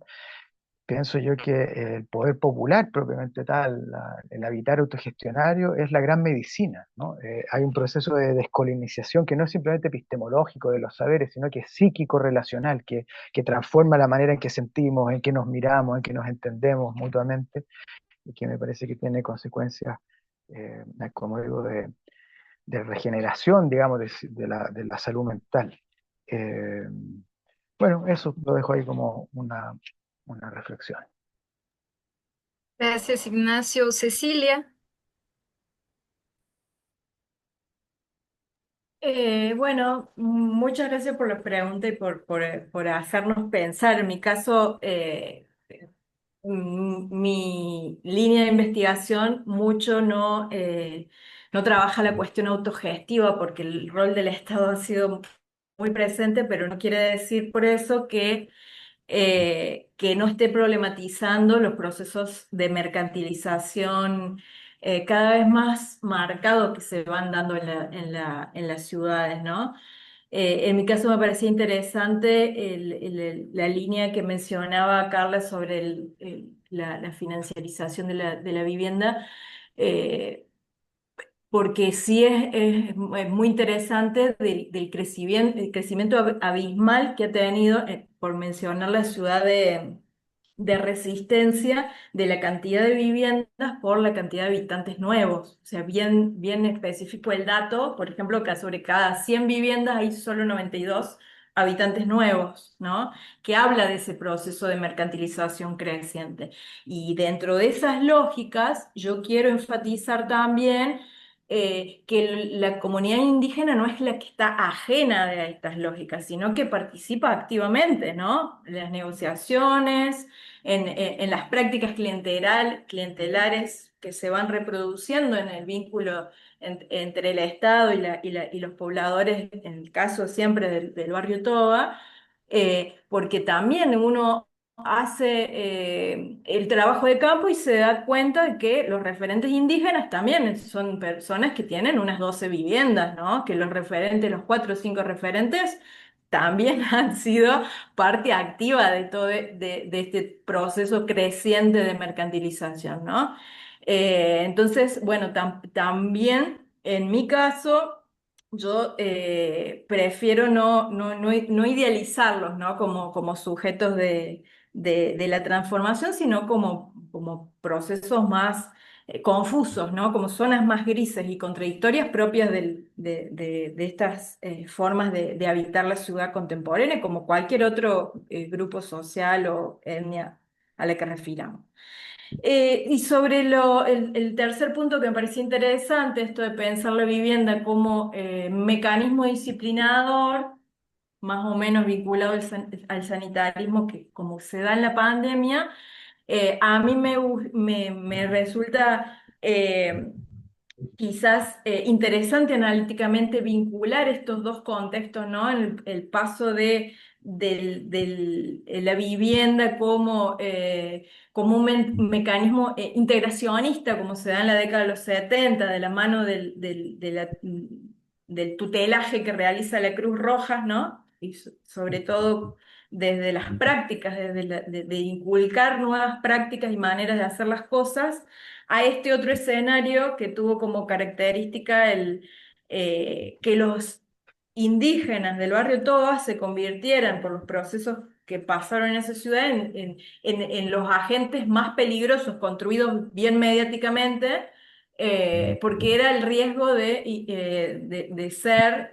S4: Pienso yo que el poder popular propiamente tal, el habitar autogestionario, es la gran medicina, ¿no? Hay un proceso de descolonización que no es simplemente epistemológico de los saberes, sino que es psíquico relacional, que transforma la manera en que sentimos, en que nos miramos, en que nos entendemos mutuamente, y que me parece que tiene consecuencias, como digo, de regeneración, digamos, de la salud mental. Eh, bueno, eso lo dejo ahí como una reflexión.
S3: Gracias, Ignacio. Cecilia.
S1: Bueno, muchas gracias por la pregunta y por hacernos pensar. En mi caso, mi línea de investigación mucho no trabaja la cuestión autogestiva porque el rol del Estado ha sido muy presente, pero no quiere decir por eso que no esté problematizando los procesos de mercantilización cada vez más marcados que se van dando en las ciudades, ¿no? En mi caso me parecía interesante la línea que mencionaba Carla sobre la financiarización de la vivienda. eh, Porque sí es muy interesante del crecimiento, el crecimiento abismal que ha tenido, por mencionar la ciudad de Resistencia, de la cantidad de viviendas por la cantidad de habitantes nuevos. O sea, bien específico el dato, por ejemplo, que sobre cada 100 viviendas hay solo 92 habitantes nuevos, ¿no? Que habla de ese proceso de mercantilización creciente. Y dentro de esas lógicas, yo quiero enfatizar también que la comunidad indígena no es la que está ajena de estas lógicas, sino que participa activamente, ¿no? En las negociaciones, en las prácticas clientelares que se van reproduciendo en el vínculo entre el Estado y los pobladores, en el caso siempre del barrio Toba, porque también uno hace el trabajo de campo y se da cuenta de que los referentes indígenas también son personas que tienen unas 12 viviendas, ¿no? Que los referentes, los 4 o 5 referentes, también han sido parte activa de todo de este proceso creciente de mercantilización, ¿no? Entonces, bueno, también en mi caso, yo prefiero no idealizarlos, ¿no? Como sujetos de la transformación, sino como procesos más confusos, ¿no? Como zonas más grises y contradictorias propias de estas formas de habitar la ciudad contemporánea, como cualquier otro grupo social o etnia a la que refiramos. Y sobre el tercer punto que me parecía interesante, esto de pensar la vivienda como mecanismo disciplinador, más o menos vinculado al sanitarismo, que como se da en la pandemia, a mí me resulta quizás interesante analíticamente vincular estos dos contextos, ¿no? El paso de la vivienda como un mecanismo integracionista, como se da en la década de los 70 de la mano del tutelaje que realiza la Cruz Roja, ¿no? Y sobre todo desde las prácticas, de inculcar nuevas prácticas y maneras de hacer las cosas a este otro escenario que tuvo como característica que los indígenas del barrio Toba se convirtieran por los procesos que pasaron en esa ciudad en los agentes más peligrosos, construidos bien mediáticamente, porque era el riesgo de ser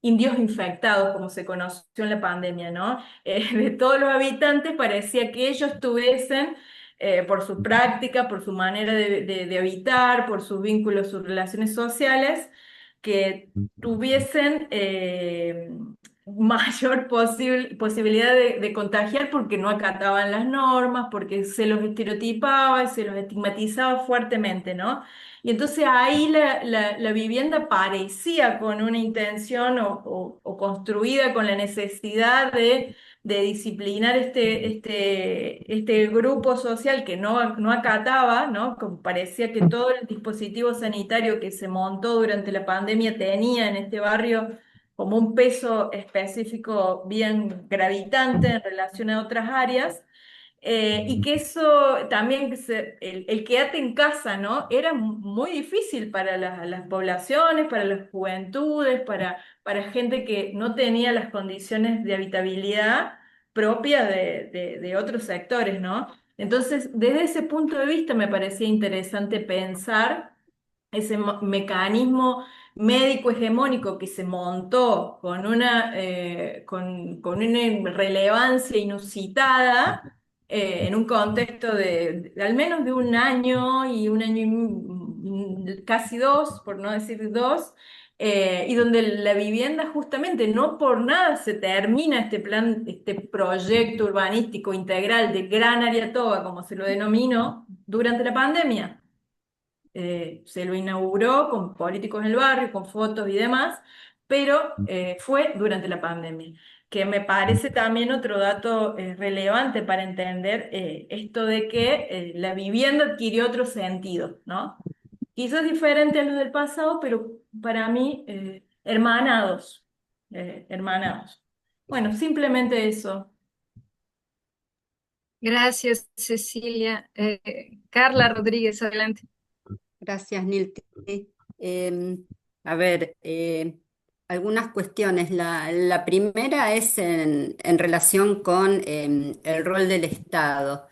S1: indios infectados, como se conoció en la pandemia, ¿no? De todos los habitantes parecía que ellos tuviesen por su práctica, por su manera de habitar, por sus vínculos, sus relaciones sociales, que tuviesen mayor posibilidad de contagiar porque no acataban las normas, porque se los estereotipaba y se los estigmatizaba fuertemente, ¿no? Y entonces ahí la vivienda parecía con una intención o construida con la necesidad de disciplinar este grupo social que no acataba, ¿no? Como parecía que todo el dispositivo sanitario que se montó durante la pandemia tenía en este barrio como un peso específico bien gravitante en relación a otras áreas. Y que eso también, el quedarte en casa, ¿no? Era muy difícil para las poblaciones, para las juventudes, para gente que no tenía las condiciones de habitabilidad propias de otros sectores, ¿no? Entonces, desde ese punto de vista me parecía interesante pensar ese mecanismo médico hegemónico que se montó con una relevancia inusitada en un contexto de al menos de un año y casi dos, por no decir dos, y donde la vivienda justamente no por nada se termina este plan, este proyecto urbanístico integral de Gran Área Toba, como se lo denominó, durante la pandemia. Se lo inauguró con políticos en el barrio, con fotos y demás, pero fue durante la pandemia, que me parece también otro dato relevante para entender esto de que la vivienda adquirió otro sentido, ¿no? Quizás diferente a los del pasado, pero para mí hermanados, hermanados. Bueno, simplemente eso.
S3: Gracias, Cecilia. Carla Rodríguez, adelante.
S5: Gracias, Nilti. Em, a ver, algunas cuestiones. La primera es en relación con el rol del Estado.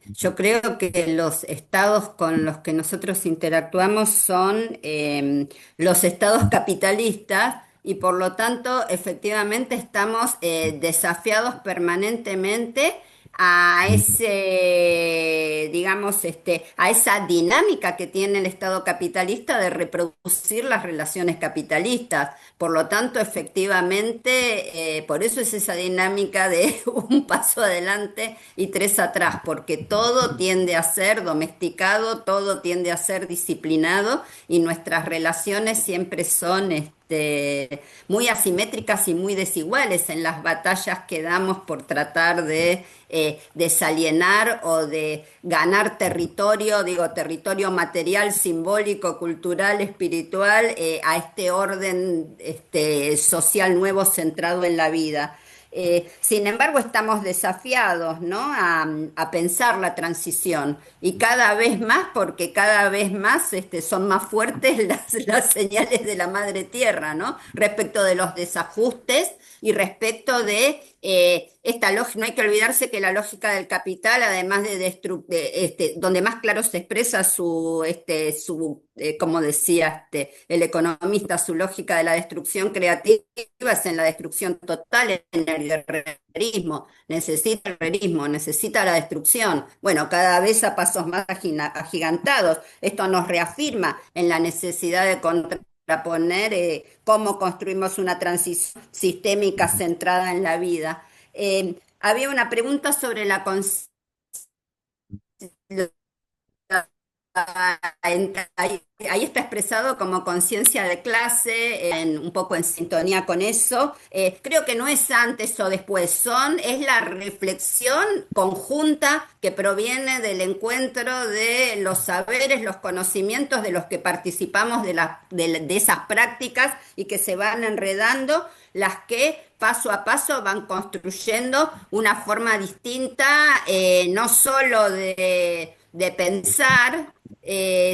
S5: Yo creo que los estados con los que nosotros interactuamos son los estados capitalistas y por lo tanto efectivamente estamos desafiados permanentemente a ese, digamos, a esa dinámica que tiene el Estado capitalista de reproducir las relaciones capitalistas. Por lo tanto, efectivamente, por eso es esa dinámica de un paso adelante y tres atrás, porque todo tiende a ser domesticado, todo tiende a ser disciplinado y nuestras relaciones siempre son muy asimétricas y muy desiguales en las batallas que damos por tratar de desalienar o de ganar territorio, digo, territorio material, simbólico, cultural, espiritual, a este orden social nuevo centrado en la vida. Sin embargo, estamos desafiados, ¿no? A pensar la transición y cada vez más, porque cada vez más son más fuertes las señales de la madre tierra, ¿no? Respecto de los desajustes y respecto de esta lógica. No hay que olvidarse que la lógica del capital, además donde más claro se expresa como decía el economista, su lógica de la destrucción creativa es en la destrucción total, en el guerrerismo. Necesita el guerrerismo, necesita la destrucción. Bueno, cada vez a pasos más agigantados. Esto nos reafirma en la necesidad de contraponer cómo construimos una transición sistémica centrada en la vida. Había una pregunta sobre la conciencia. Ahí está expresado como conciencia de clase, un poco en sintonía con eso. Creo que no es antes o después, es la reflexión conjunta que proviene del encuentro de los saberes, los conocimientos de los que participamos de esas prácticas y que se van enredando, las que paso a paso van construyendo una forma distinta, no solo de pensar,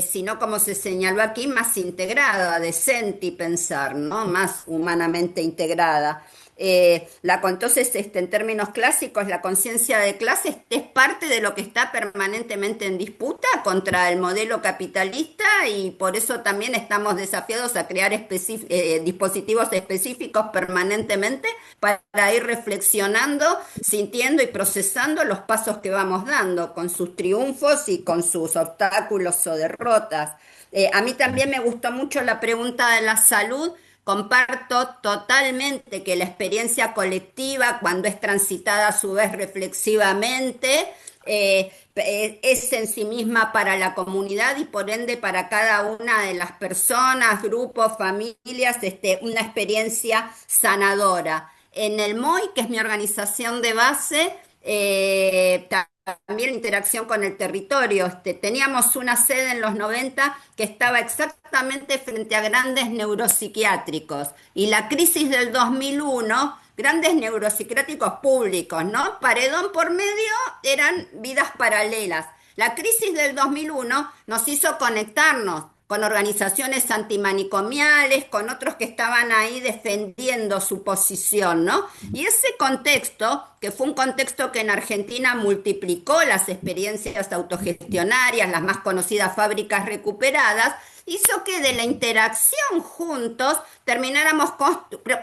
S5: sino como se señaló aquí, más integrada, de sentir pensar, ¿no? Más humanamente integrada. Entonces, en términos clásicos, la conciencia de clase es parte de lo que está permanentemente en disputa contra el modelo capitalista y por eso también estamos desafiados a crear dispositivos específicos permanentemente para ir reflexionando, sintiendo y procesando los pasos que vamos dando, con sus triunfos y con sus obstáculos o derrotas. A mí también me gustó mucho la pregunta de la salud. Comparto totalmente que la experiencia colectiva, cuando es transitada a su vez reflexivamente, es en sí misma para la comunidad y por ende para cada una de las personas, grupos, familias, una experiencia sanadora. En el MOI, que es mi organización de base, también interacción con el territorio. Teníamos una sede en los 90 que estaba exactamente frente a grandes neuropsiquiátricos y la crisis del 2001, grandes neuropsiquiátricos públicos, ¿no? Paredón por medio eran vidas paralelas. La crisis del 2001 nos hizo conectarnos con organizaciones antimanicomiales, con otros que estaban ahí defendiendo su posición, ¿no? Y ese contexto, que fue un contexto que en Argentina multiplicó las experiencias autogestionarias, las más conocidas fábricas recuperadas, hizo que de la interacción juntos termináramos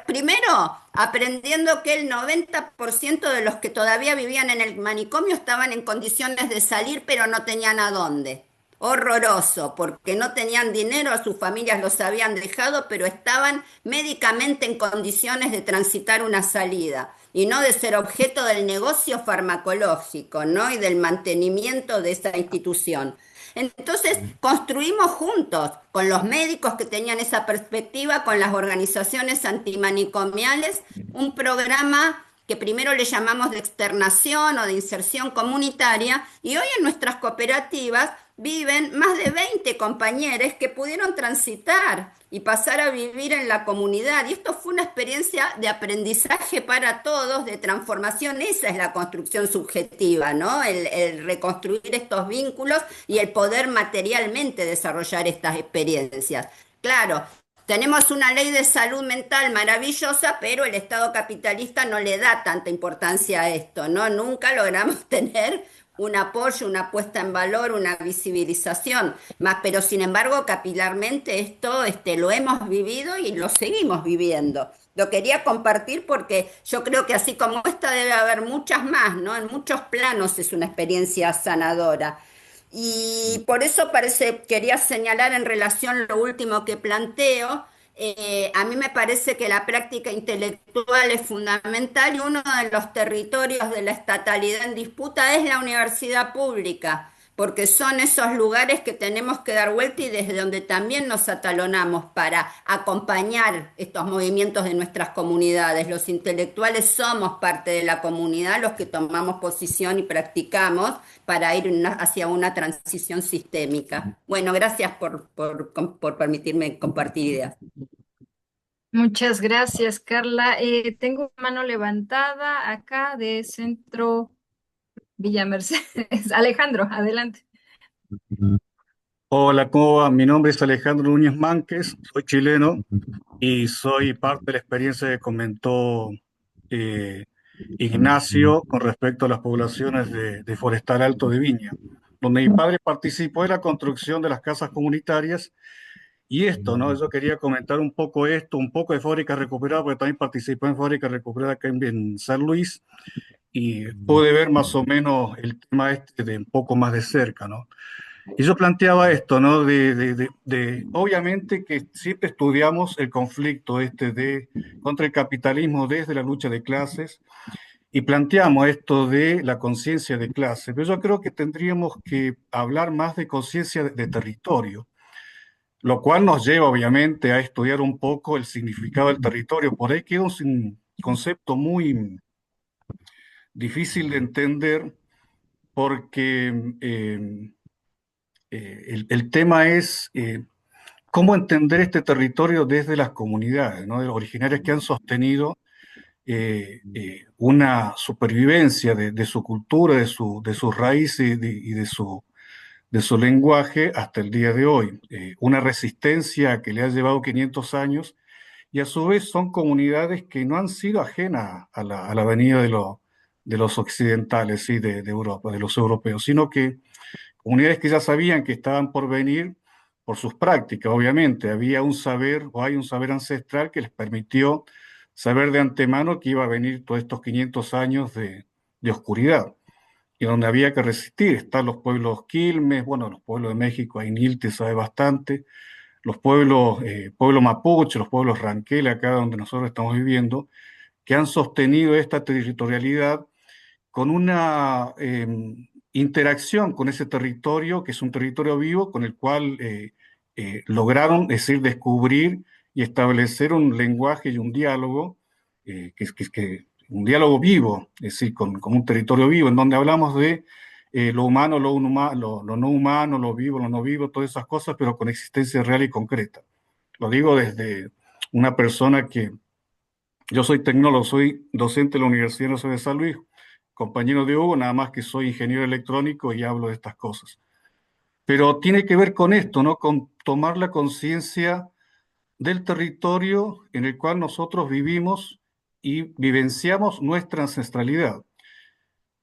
S5: primero aprendiendo que el 90% de los que todavía vivían en el manicomio estaban en condiciones de salir, pero no tenían a dónde. Horroroso, porque no tenían dinero, a sus familias los habían dejado, pero estaban médicamente en condiciones de transitar una salida y no de ser objeto del negocio farmacológico, ¿no? Y del mantenimiento de esa institución. Entonces, construimos juntos, con los médicos que tenían esa perspectiva, con las organizaciones antimanicomiales, un programa que primero le llamamos de externación o de inserción comunitaria, y hoy en nuestras cooperativas viven más de 20 compañeros que pudieron transitar y pasar a vivir en la comunidad. Y esto fue una experiencia de aprendizaje para todos, de transformación. Esa es la construcción subjetiva, ¿no? El reconstruir estos vínculos y el poder materialmente desarrollar estas experiencias. Claro, tenemos una ley de salud mental maravillosa, pero el Estado capitalista no le da tanta importancia a esto, ¿no? Nunca logramos tener un apoyo, una puesta en valor, una visibilización, más, pero sin embargo capilarmente esto lo hemos vivido y lo seguimos viviendo. Lo quería compartir porque yo creo que así como esta debe haber muchas más, ¿no? En muchos planos es una experiencia sanadora. Y por eso quería señalar en relación lo último que planteo, a mí me parece que la práctica intelectual es fundamental y uno de los territorios de la estatalidad en disputa es la universidad pública, porque son esos lugares que tenemos que dar vuelta y desde donde también nos atalonamos para acompañar estos movimientos de nuestras comunidades. Los intelectuales somos parte de la comunidad, los que tomamos posición y practicamos para ir hacia una transición sistémica. Bueno, gracias por permitirme compartir ideas.
S3: Muchas gracias, Carla. Tengo una mano levantada acá de Centro Villa Mercedes. Alejandro, adelante.
S6: Hola, ¿cómo va? Mi nombre es Alejandro Núñez Mánquez, soy chileno y soy parte de la experiencia que comentó eh, Ignacio con respecto a las poblaciones de Forestal Alto de Viña, donde mi padre participó en la construcción de las casas comunitarias y esto, ¿no? Yo quería comentar un poco esto, un poco de Fábrica Recuperada, porque también participé en Fábrica Recuperada acá en San Luis y pude ver más o menos el tema este de un poco más de cerca, ¿no? Y yo planteaba esto, ¿no? Obviamente que siempre estudiamos el conflicto contra el capitalismo desde la lucha de clases y planteamos esto de la conciencia de clase, pero yo creo que tendríamos que hablar más de conciencia de territorio, lo cual nos lleva obviamente a estudiar un poco el significado del territorio. Por ahí queda un concepto muy difícil de entender porque el tema es cómo entender este territorio desde las comunidades, ¿no? De los originarios que han sostenido una supervivencia de su cultura, de sus raíces y de su lenguaje hasta el día de hoy. Una resistencia que le ha llevado 500 años y a su vez son comunidades que no han sido ajenas a la venida de los occidentales, ¿sí? De Europa, de los europeos, sino que comunidades que ya sabían que estaban por venir por sus prácticas, obviamente. Había un saber o hay un saber ancestral que les permitió saber de antemano que iba a venir todos estos 500 años de oscuridad y donde había que resistir. Están los pueblos quilmes, bueno, los pueblos de México, Ainil sabe bastante, los pueblos mapuche, los pueblos ranquel, acá donde nosotros estamos viviendo, que han sostenido esta territorialidad con una interacción con ese territorio, que es un territorio vivo, con el cual lograron, es decir, descubrir y establecer un lenguaje y un diálogo, un diálogo vivo, es decir, con un territorio vivo, en donde hablamos de lo humano, lo no humano, lo vivo, lo no vivo, todas esas cosas, pero con existencia real y concreta. Lo digo desde una persona que yo soy tecnólogo, soy docente de la Universidad Nacional de San Luis, compañero de Hugo, nada más que soy ingeniero electrónico y hablo de estas cosas. Pero tiene que ver con esto, ¿no? Con tomar la conciencia del territorio en el cual nosotros vivimos y vivenciamos nuestra ancestralidad.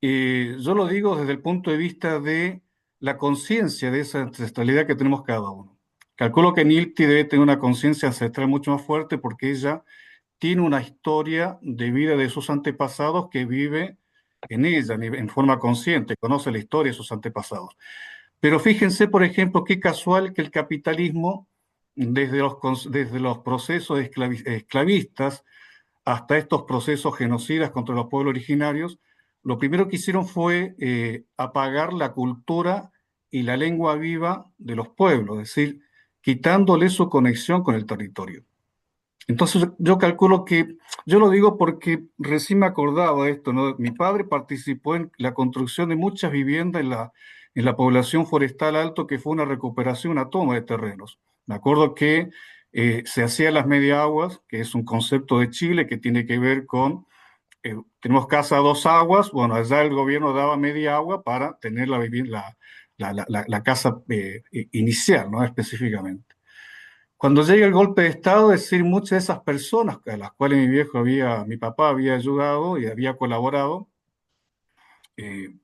S6: Yo lo digo desde el punto de vista de la conciencia de esa ancestralidad que tenemos cada uno. Calculo que Nilti debe tener una conciencia ancestral mucho más fuerte porque ella tiene una historia de vida de sus antepasados que vive en ella en forma consciente, conoce la historia de sus antepasados. Pero fíjense, por ejemplo, qué casual que el capitalismo, desde los procesos esclavistas hasta estos procesos genocidas contra los pueblos originarios, lo primero que hicieron fue apagar la cultura y la lengua viva de los pueblos, es decir, quitándole su conexión con el territorio. Entonces yo calculo que, yo lo digo porque recién me acordaba de esto, ¿no? Mi padre participó en la construcción de muchas viviendas en la población forestal alto, que fue una recuperación, una toma de terrenos. Me acuerdo que se hacían las media aguas, que es un concepto de Chile que tiene que ver con, tenemos casa a dos aguas, bueno, allá el gobierno daba media agua para tener la casa inicial, ¿no? Específicamente. Cuando llega el golpe de Estado, es decir, muchas de esas personas a las cuales mi papá había ayudado y había colaborado,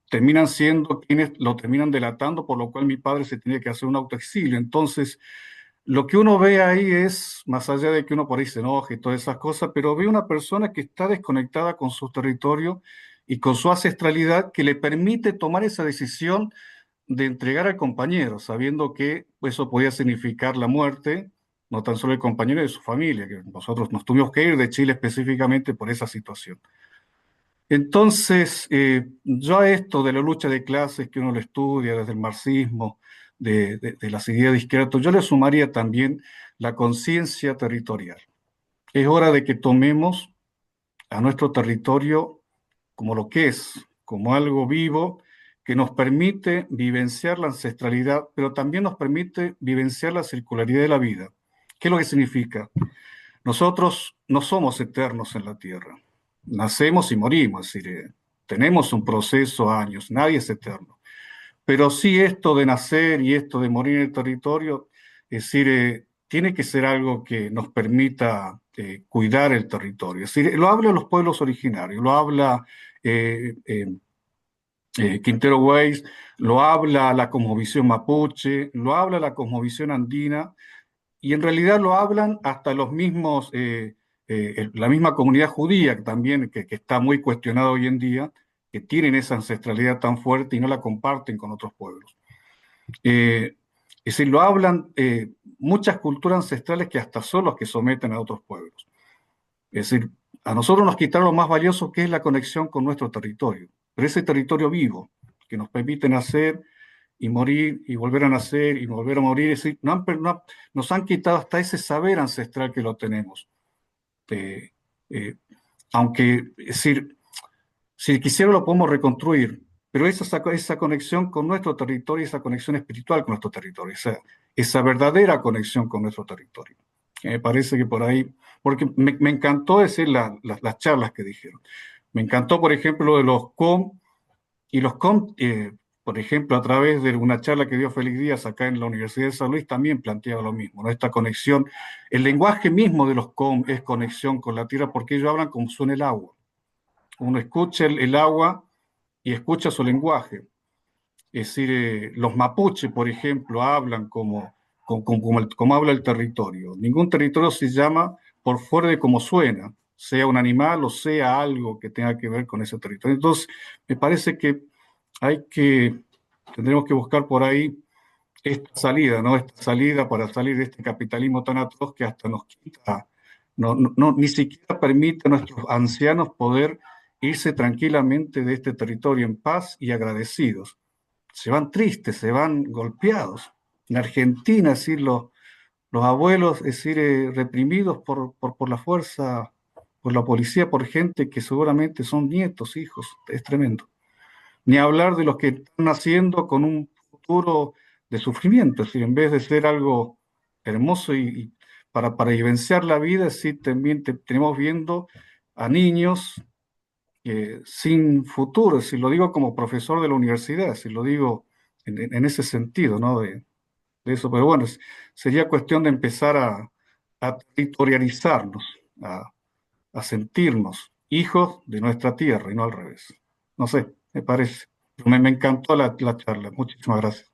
S6: terminan siendo quienes lo terminan delatando, por lo cual mi padre se tiene que hacer un autoexilio. Entonces, lo que uno ve ahí es, más allá de que uno por ahí se enoje y todas esas cosas, pero ve una persona que está desconectada con su territorio y con su ancestralidad que le permite tomar esa decisión de entregar al compañero, sabiendo que eso podía significar la muerte, no tan solo del compañero, de su familia, que nosotros nos tuvimos que ir de Chile específicamente por esa situación. Entonces, yo a esto de la lucha de clases que uno lo estudia desde el marxismo, de las ideas de izquierda, yo le sumaría también la conciencia territorial. Es hora de que tomemos a nuestro territorio como lo que es, como algo vivo que nos permite vivenciar la ancestralidad, pero también nos permite vivenciar la circularidad de la vida. ¿Qué es lo que significa? Nosotros no somos eternos en la tierra. Nacemos y morimos, es decir, tenemos un proceso, años, nadie es eterno. Pero sí esto de nacer y esto de morir en el territorio, es decir, tiene que ser algo que nos permita cuidar el territorio. Es decir, lo hablan los pueblos originarios, lo habla eh, eh, Quintero Weiss, lo habla la cosmovisión mapuche, lo habla la cosmovisión andina, y en realidad lo hablan hasta los mismos, la misma comunidad judía que también, que está muy cuestionada hoy en día, que tienen esa ancestralidad tan fuerte y no la comparten con otros pueblos. Es decir, lo hablan muchas culturas ancestrales que hasta son los que someten a otros pueblos. Es decir, a nosotros nos quitaron lo más valioso que es la conexión con nuestro territorio, pero ese territorio vivo que nos permite nacer y morir y volver a nacer y volver a morir, es decir, nos han quitado hasta ese saber ancestral que lo tenemos. Eh, eh, Aunque, es decir, si quisiera lo podemos reconstruir, pero esa conexión con nuestro territorio, esa conexión espiritual con nuestro territorio, esa verdadera conexión con nuestro territorio. Me parece que por ahí, porque me encantó decir las charlas que dijeron. Me encantó, por ejemplo, lo de los COM, y los COM, por ejemplo, a través de una charla que dio Félix Díaz acá en la Universidad de San Luis, también planteaba lo mismo, ¿no? Esta conexión, el lenguaje mismo de los COM es conexión con la tierra porque ellos hablan como suena el agua. Uno escucha el agua y escucha su lenguaje. Es decir, los mapuches, por ejemplo, hablan como habla el territorio. Ningún territorio se llama por fuera de cómo suena, sea un animal o sea algo que tenga que ver con ese territorio. Entonces, me parece que tendremos que buscar por ahí esta salida, ¿no? Esta salida para salir de este capitalismo tan atroz que hasta nos quita, ni siquiera permite a nuestros ancianos poder irse tranquilamente de este territorio en paz y agradecidos. Se van tristes, se van golpeados. En Argentina, es decir, los abuelos, es decir, reprimidos por la fuerza, por la policía, por gente que seguramente son nietos, hijos, es tremendo. Ni hablar de los que están naciendo con un futuro de sufrimiento, es decir, en vez de ser algo hermoso y para vivenciar la vida, sí, también tenemos viendo a niños sin futuro, si lo digo como profesor de la universidad, si lo digo en ese sentido, ¿no? De eso, pero bueno, sería cuestión de empezar a territorializarnos, a sentirnos hijos de nuestra tierra y no al revés. No sé, me parece. Me encantó la charla. Muchísimas gracias.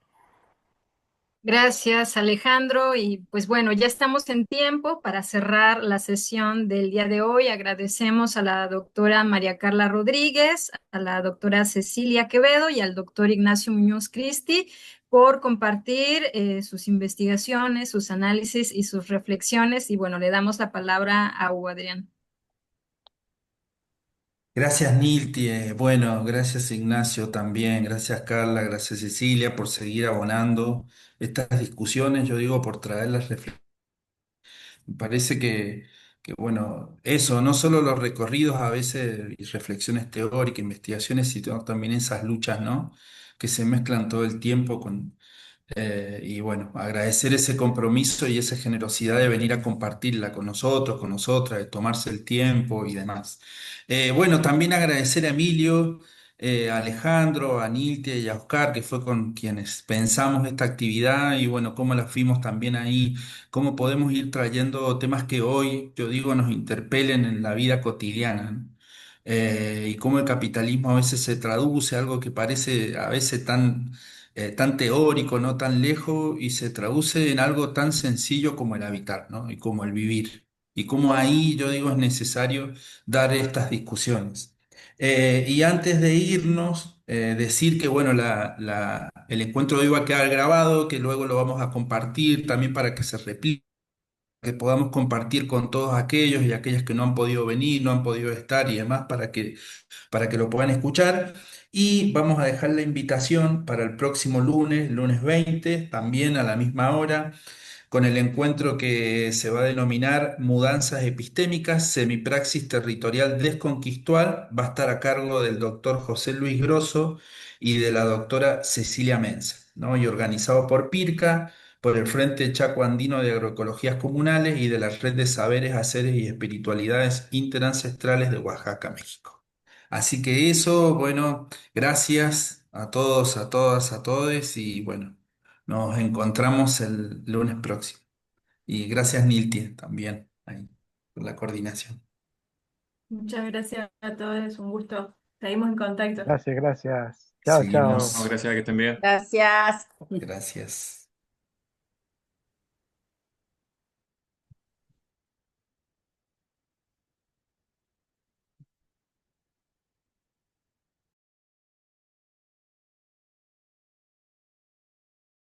S3: Gracias, Alejandro. Y pues bueno, ya estamos en tiempo para cerrar la sesión del día de hoy. Agradecemos a la doctora María Carla Rodríguez, a la doctora Cecilia Quevedo y al doctor Ignacio Muñoz Cristi por compartir sus investigaciones, sus análisis y sus reflexiones. Y bueno, le damos la palabra a Hugo Adrián.
S2: Gracias, Nilti. Bueno, gracias, Ignacio, también. Gracias, Carla. Gracias, Cecilia, por seguir abonando estas discusiones. Yo digo, por traer las reflexiones. Me parece bueno, eso, no solo los recorridos a veces y reflexiones teóricas, investigaciones, sino también esas luchas, ¿no? Que se mezclan todo el tiempo y bueno, agradecer ese compromiso y esa generosidad de venir a compartirla con nosotros, con nosotras, de tomarse el tiempo y demás. Bueno, también agradecer a Emilio, a Alejandro, a Niltia y a Oscar, que fue con quienes pensamos esta actividad y bueno, cómo la fuimos también ahí, cómo podemos ir trayendo temas que hoy, yo digo, nos interpelen en la vida cotidiana, ¿no? y cómo el capitalismo a veces se traduce, algo que parece a veces tan teórico, no tan lejos, y se traduce en algo tan sencillo como el habitar, ¿no? Y como el vivir. Y cómo ahí yo digo es necesario dar estas discusiones. Y antes de irnos, decir que bueno, el encuentro de hoy va a quedar grabado, que luego lo vamos a compartir también para que se replique, que podamos compartir con todos aquellos y aquellas que no han podido venir, no han podido estar y demás, para que lo puedan escuchar. Y vamos a dejar la invitación para el próximo lunes, lunes 20 también a la misma hora, con el encuentro que se va a denominar Mudanzas Epistémicas, Semipraxis Territorial Desconquistual. Va a estar a cargo del doctor José Luis Grosso y de la doctora Cecilia Mensa, ¿no? Y organizado por PIRCA, por el Frente Chaco Andino de Agroecologías Comunales y de la Red de Saberes, Haceres y Espiritualidades Interancestrales de Oaxaca, México. Así que eso, bueno, gracias a todos, a todas, a todes y bueno, nos encontramos el lunes próximo. Y gracias Nilti también ahí, por la coordinación.
S1: Muchas gracias a todos, un gusto. Seguimos en contacto.
S4: Gracias, gracias. Chao,
S7: No,
S4: chao.
S2: Seguimos.
S7: gracias, que estén bien.
S5: Gracias.
S2: Gracias.